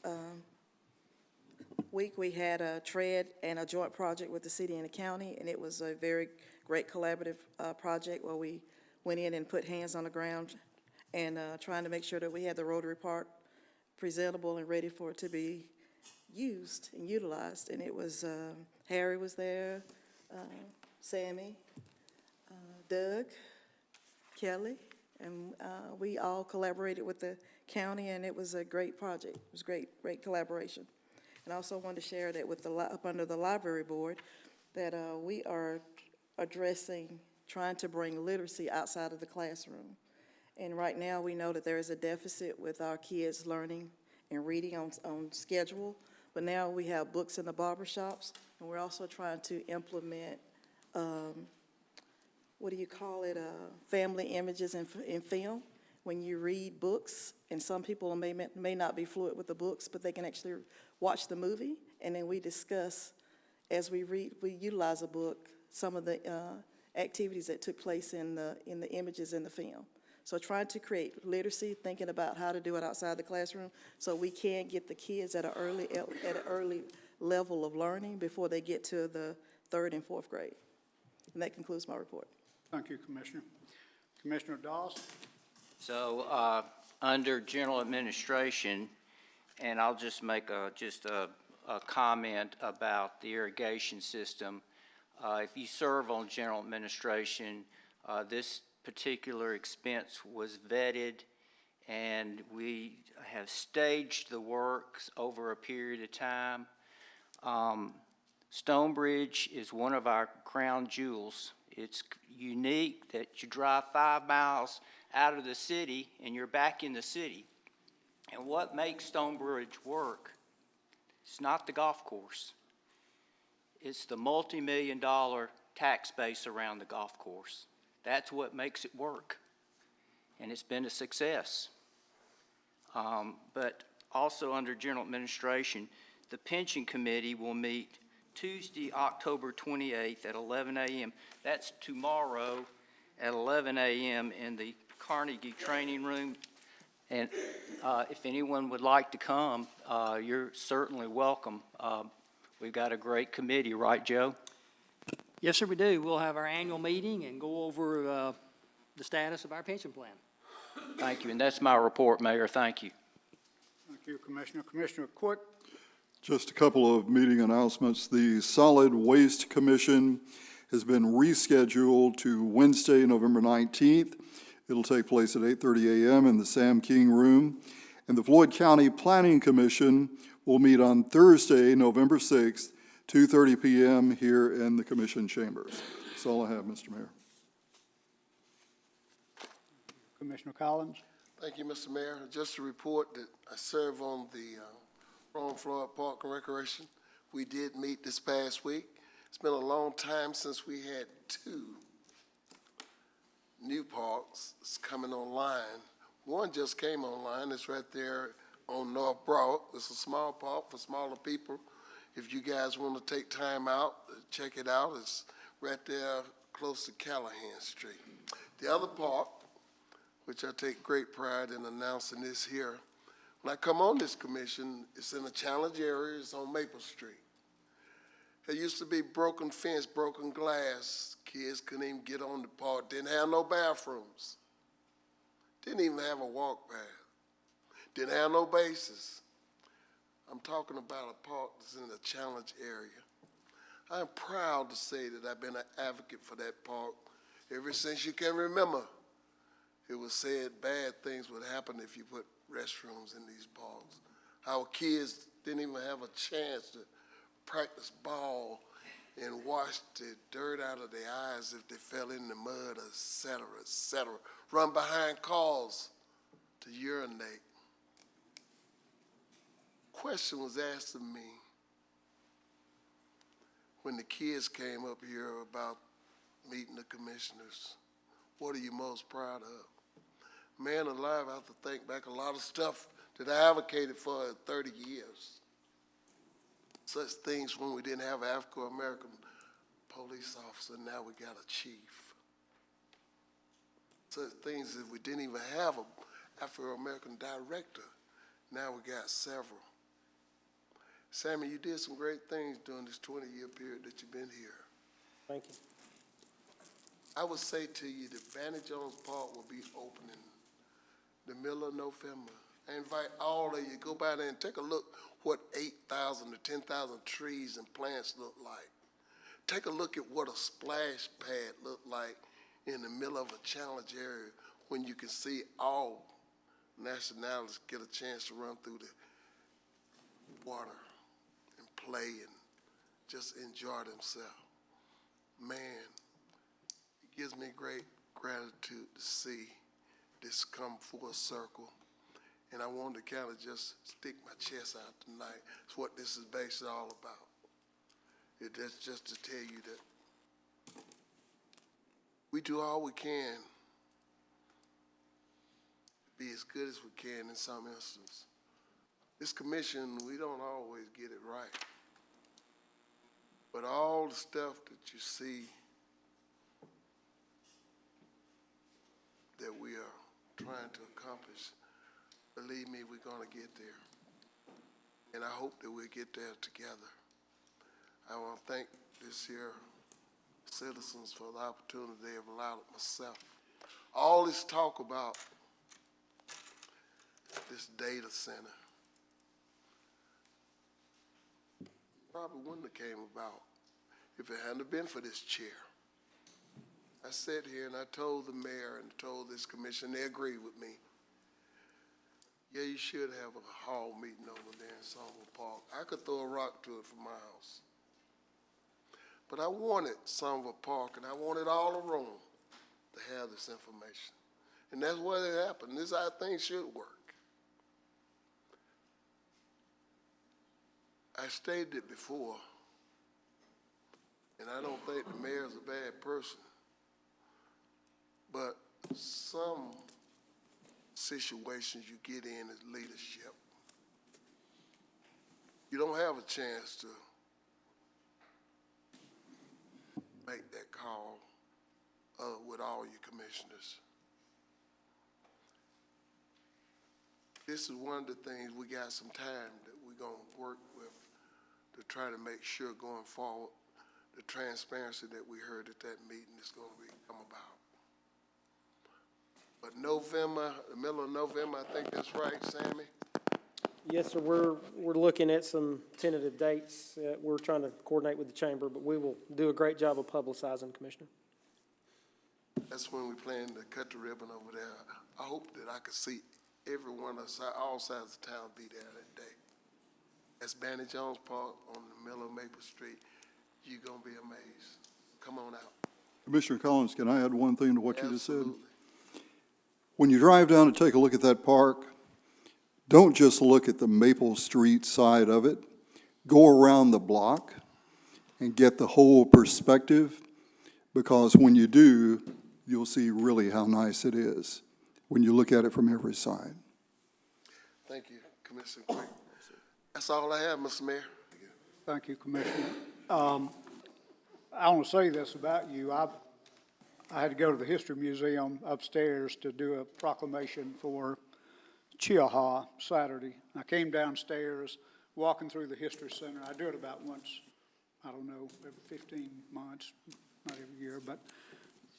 week, we had a TREAD and a joint project with the city and the county, and it was a very great collaborative project where we went in and put hands on the ground and trying to make sure that we had the Rotary Park presentable and ready for it to be used and utilized. And it was, Harry was there, Sammy, Doug, Kelly, and we all collaborated with the county, and it was a great project. It was great collaboration. And I also wanted to share that with up under the library board, that we are addressing, trying to bring literacy outside of the classroom. And right now, we know that there is a deficit with our kids learning and reading on schedule, but now we have books in the barber shops, and we're also trying to implement, what do you call it, family images in film. When you read books, and some people may not be fluent with the books, but they can actually watch the movie, and then we discuss, as we read, we utilize a book, some of the activities that took place in the images in the film. So trying to create literacy, thinking about how to do it outside the classroom, so we can get the kids at an early level of learning before they get to the 3rd and 4th grade. And that concludes my report. Thank you, Commissioner. Commissioner Doss? So, under general administration, and I'll just make a comment about the irrigation system. If you serve on general administration, this particular expense was vetted, and we have staged the works over a period of time. Stonebridge is one of our crown jewels. It's unique that you drive 5 miles out of the city and you're back in the city. And what makes Stonebridge work, it's not the golf course. It's the multi-million-dollar tax base around the golf course. That's what makes it work. And it's been a success. But also under general administration, the pension committee will meet Tuesday, October 28th at 11 a.m. That's tomorrow at 11 a.m. in the Carnegie Training Room. And if anyone would like to come, you're certainly welcome. We've got a great committee, right, Joe? Yes, sir, we do. We'll have our annual meeting and go over the status of our pension plan. Thank you, and that's my report, Mayor. Thank you. Thank you, Commissioner. Commissioner Quick? Just a couple of meeting announcements. The Solid Waste Commission has been rescheduled to Wednesday, November 19th. It'll take place at 8:30 a.m. in the Sam King Room. And the Floyd County Planning Commission will meet on Thursday, November 6th, 2:30 p.m. here in the Commission chambers. That's all I have, Mr. Mayor. Commissioner Collins? Thank you, Mr. Mayor. Just to report that I serve on the Rome Floyd Park and Recreation. We did meet this past week. It's been a long time since we had 2 new parks coming online. One just came online. It's right there on North Broad. It's a small park for smaller people. If you guys want to take time out, check it out. It's right there close to Callahan Street. The other park, which I take great pride in announcing this here, when I come on this commission, it's in a challenge area. It's on Maple Street. There used to be broken fence, broken glass. Kids couldn't even get on the park. Didn't have no bathrooms. Didn't even have a walk path. Didn't have no bases. I'm talking about a park that's in a challenge area. I am proud to say that I've been an advocate for that park ever since you can remember. It was said bad things would happen if you put restrooms in these parks. Our kids didn't even have a chance to practice ball and wash the dirt out of their eyes if they fell in the mud, et cetera, et cetera. Run behind cars to urinate. Question was asked of me when the kids came up here about meeting the commissioners. What are you most proud of? Man alive, I have to think back a lot of stuff that I advocated for 30 years. Such things when we didn't have an African-American police officer, now we got a chief. Such things if we didn't even have an African-American director, now we got several. Sammy, you did some great things during this 20-year period that you've been here. Thank you. I would say to you that Vanny Jones Park will be opening the middle of November. I invite all of you to go by there and take a look what 8,000 to 10,000 trees and plants look like. Take a look at what a splash pad looked like in the middle of a challenge area when you can see all nationalities get a chance to run through the water and play and just enjoy themselves. Man, it gives me great gratitude to see this come full circle. And I wanted to kind of just stick my chest out tonight. It's what this is basically all about. It's just to tell you that we do all we can to be as good as we can in some instances. This commission, we don't always get it right. But all the stuff that you see that we are trying to accomplish, believe me, we're going to get there. And I hope that we'll get there together. I want to thank this here citizens for the opportunity they have allowed myself. All this talk about this data center probably wouldn't have came about if it hadn't been for this chair. I sat here and I told the mayor and told this commission, they agreed with me. Yeah, you should have a hall meeting over there in Somerville Park. I could throw a rock to it from my house. But I wanted Somerville Park and I wanted all of Rome to have this information. And that's what it happened. This is how things should work. I stated it before, and I don't think the mayor's a bad person, but some situations you get in as leadership, you don't have a chance to make that call with all your commissioners. This is one of the things we got some time that we're going to work with to try to make sure going forward the transparency that we heard at that meeting is going to come about. But November, the middle of November, I think that's right, Sammy? Yes, sir, we're looking at some tentative dates. We're trying to coordinate with the chamber, but we will do a great job of publicizing, Commissioner. That's when we plan to cut the ribbon over there. I hope that I could see everyone, all sides of town be there that day. That's Vanny Jones Park on the middle of Maple Street. You're going to be amazed. Come on out. Commissioner Collins, can I add one thing to what you just said? Absolutely. When you drive down to take a look at that park, don't just look at the Maple Street side of it. Go around the block and get the whole perspective, because when you do, you'll see really how nice it is when you look at it from every side. Thank you, Commissioner Quick. That's all I have, Mr. Mayor. Thank you, Commissioner. I want to say this about you. I had to go to the History Museum upstairs to do a proclamation for Chiaha Saturday. I came downstairs, walking through the History Center. I do it about once I don't know, every 15 months, not every year, but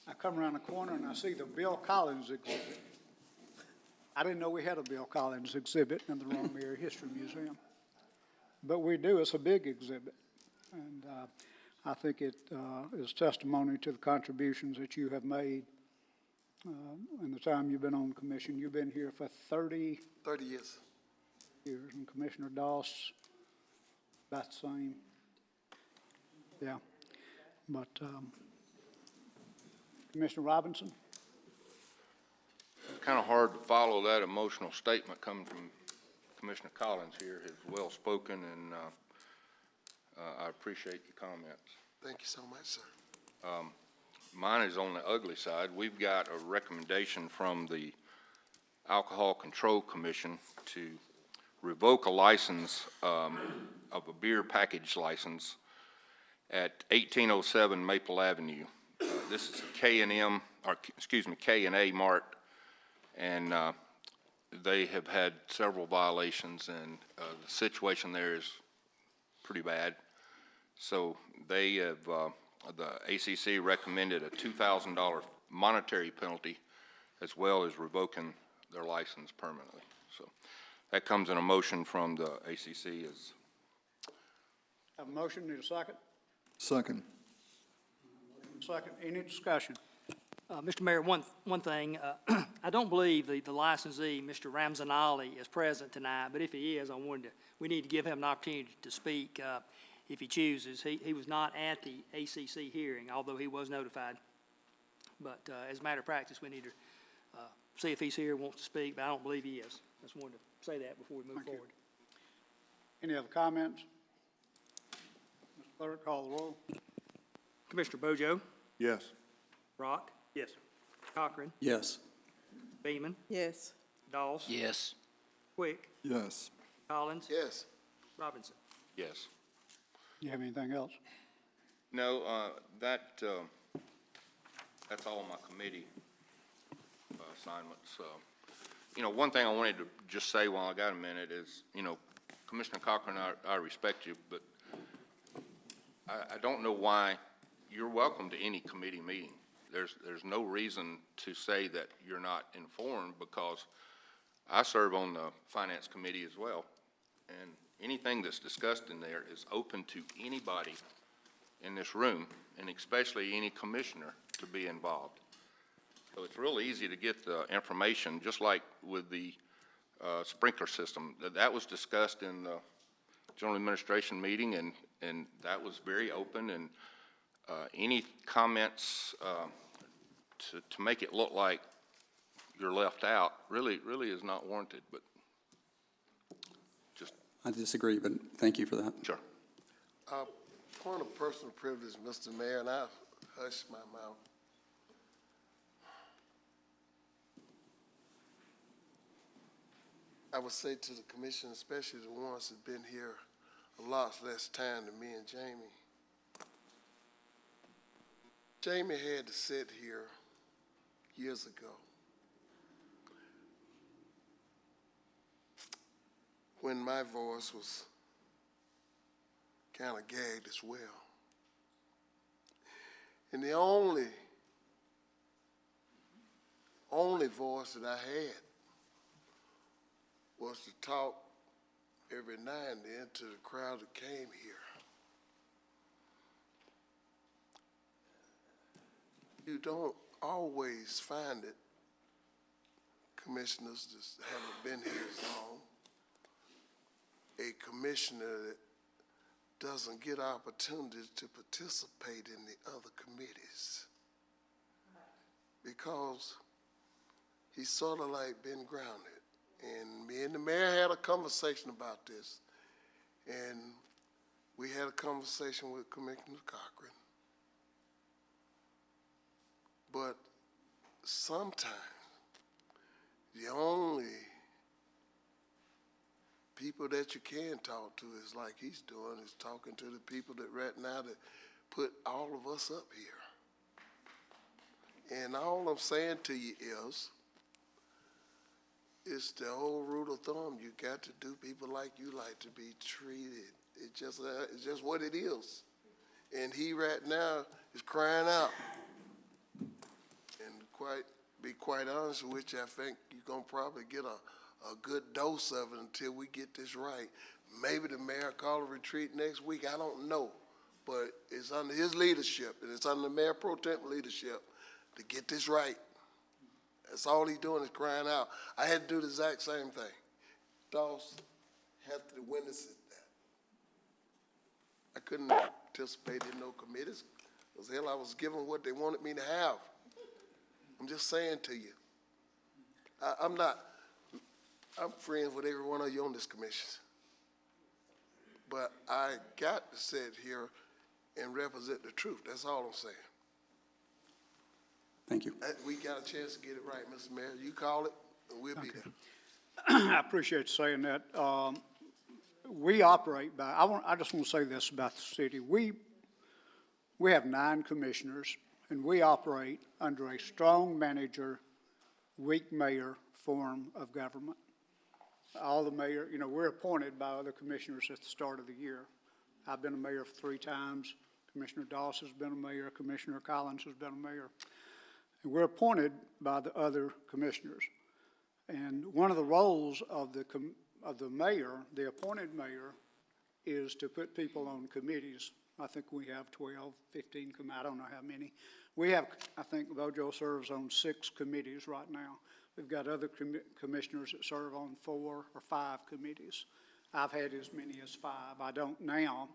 I come around the corner and I see the Bill Collins exhibit. I didn't know we had a Bill Collins exhibit in the Rome Area History Museum. But we do, it's a big exhibit. And I think it is testimony to the contributions that you have made in the time you've been on commission. You've been here for 30 years. And Commissioner Doss, about the same. Yeah. But Commissioner Robinson? It's kind of hard to follow that emotional statement coming from Commissioner Collins here. He's well-spoken, and I appreciate your comments. Thank you so much, sir. Mine is on the ugly side. We've got a recommendation from the Alcohol Control Commission to revoke a license of a beer package license at 1807 Maple Avenue. This is a K&M, or excuse me, K&A Mart, and they have had several violations, and the situation there is pretty bad. So they have, the ACC recommended a $2,000 monetary penalty as well as revoking their license permanently. So that comes in a motion from the ACC. Have a motion, need a second? Second. Second, any discussion? Mr. Mayor, one thing, I don't believe the licensee, Mr. Ramzanali, is present tonight, but if he is, we need to give him an opportunity to speak if he chooses. He was not at the ACC hearing, although he was notified. But as a matter of practice, we need to see if he's here, wants to speak, but I don't believe he is. I just wanted to say that before we move forward. Any other comments? Mr. Clerk, call the roll. Commissioner Bojo? Yes. Rock? Yes. Cochran? Yes. Beeman? Yes. Doss? Yes. Quick? Yes. Collins? Yes. Robinson? Yes. You have anything else? No, that's all my committee assignments. You know, one thing I wanted to just say while I got a minute is, you know, Commissioner Cochran, I respect you, but I don't know why. You're welcome to any committee meeting. There's no reason to say that you're not informed, because I serve on the Finance Committee as well, and anything that's discussed in there is open to anybody in this room, and especially any commissioner to be involved. So it's real easy to get the information, just like with the sprinkler system. That was discussed in the General Administration meeting, and that was very open, and any comments to make it look like you're left out really is not warranted, but just. I disagree, but thank you for that. Sure. Point of personal privilege, Mr. Mayor, and I'll hush my mouth. I would say to the commission, especially the ones that have been here a lot less time than me and Jamie. Jamie had to sit here years ago when my voice was kind of gagged as well. And the only voice that I had was to talk every now and then to the crowd that came here. You don't always find it, commissioners that haven't been here as long, a commissioner that doesn't get opportunities to participate in the other committees. Because he's sort of like been grounded. And me and the mayor had a conversation about this. And we had a conversation with Commissioner Cochran. But sometimes the only people that you can talk to is like he's doing, is talking to the people that right now that put all of us up here. And all I'm saying to you is, it's the old rule of thumb. You got to do people like you like to be treated. It's just what it is. and he right now is crying out. And be quite honest with you, I think you're gonna probably get a good dose of it until we get this right. Maybe the mayor call a retreat next week, I don't know. But it's under his leadership, and it's under Mayor Pro Tem leadership to get this right. That's all he's doing is crying out. I had to do the exact same thing. Dawes had to witness that. I couldn't participate in no committees, because hell, I was given what they wanted me to have. I'm just saying to you, I'm friends with every one of you on this commission. But I got to sit here and represent the truth. That's all I'm saying. Thank you. We got a chance to get it right, Mr. Mayor. You call it, and we'll be there. I appreciate you saying that. We operate by, I just want to say this about the city. We have 9 commissioners, and we operate under a strong manager, weak mayor form of government. All the mayor, you know, we're appointed by other commissioners at the start of the year. I've been a mayor 3 times. Commissioner Doss has been a mayor. Commissioner Collins has been a mayor. And we're appointed by the other commissioners. And one of the roles of the mayor, the appointed mayor, is to put people on committees. I think we have 12, 15, I don't know how many. We have, I think Bojo serves on 6 committees right now. We've got other commissioners that serve on 4 or 5 committees. I've had as many as 5. I don't now,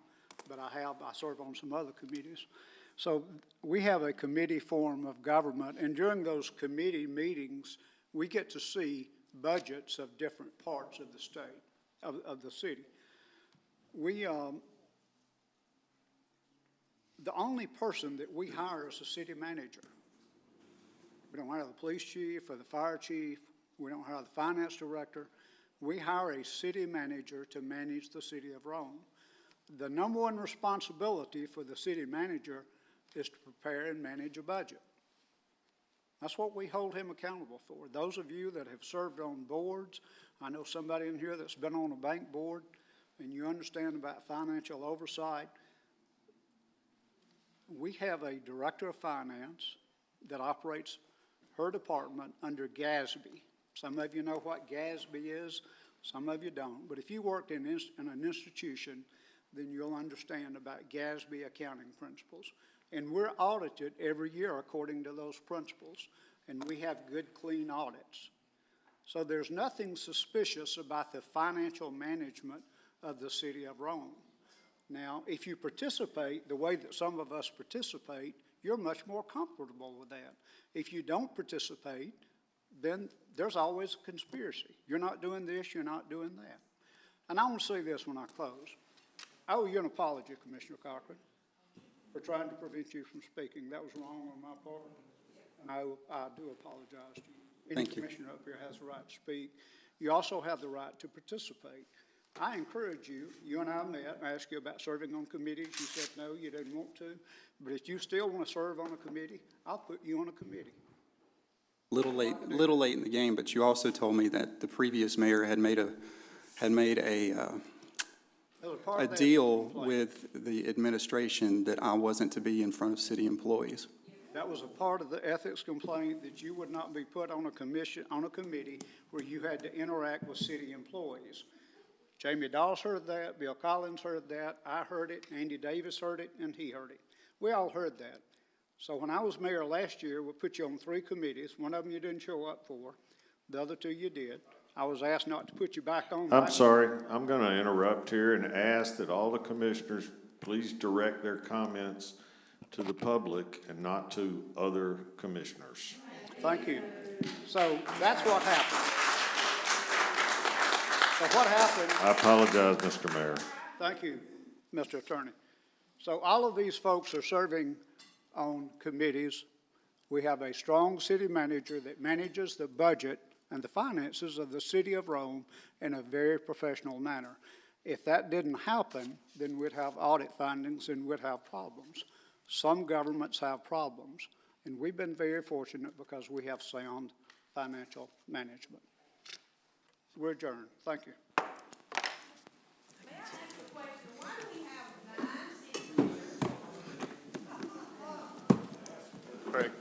but I serve on some other committees. So we have a committee form of government, and during those committee meetings, we get to see budgets of different parts of the state, of the city. The only person that we hire is the city manager. We don't hire the police chief or the fire chief. We don't hire the finance director. We hire a city manager to manage the city of Rome. The number one responsibility for the city manager is to prepare and manage a budget. That's what we hold him accountable for. Those of you that have served on boards, I know somebody in here that's been on a bank board, and you understand about financial oversight. We have a director of finance that operates her department under GASB. Some of you know what GASB is, some of you don't. But if you worked in an institution, then you'll understand about GASB accounting principles. And we're audited every year according to those principles, and we have good, clean audits. So there's nothing suspicious about the financial management of the city of Rome. Now, if you participate the way that some of us participate, you're much more comfortable with that. If you don't participate, then there's always a conspiracy. You're not doing this, you're not doing that. And I want to say this when I close. I owe you an apology, Commissioner Cochran, for trying to prevent you from speaking. That was wrong on my part, and I do apologize to you. Any commissioner up here has the right to speak. You also have the right to participate. I encourage you, you and I met, I asked you about serving on committees. You said no, you didn't want to. But if you still want to serve on a committee, I'll put you on a committee. Little late in the game, but you also told me that the previous mayor had made a deal with the administration that I wasn't to be in front of city employees. That was a part of the ethics complaint, that you would not be put on a committee where you had to interact with city employees. Jamie Dawes heard that, Bill Collins heard that, I heard it, Andy Davis heard it, and he heard it. We all heard that. So when I was mayor last year, we put you on 3 committees. One of them you didn't show up for. The other 2 you did. I was asked not to put you back on. I'm sorry, I'm going to interrupt here and ask that all the commissioners please direct their comments to the public and not to other commissioners. Thank you. So that's what happened. So what happened? I apologize, Mr. Mayor. Thank you, Mr. Attorney. So all of these folks are serving on committees. We have a strong city manager that manages the budget and the finances of the city of Rome in a very professional manner. If that didn't happen, then we'd have audit findings and we'd have problems. Some governments have problems, and we've been very fortunate because we have sound financial management. We're adjourned. Thank you. May I ask a question? Why do we have 9 city commissioners Craig.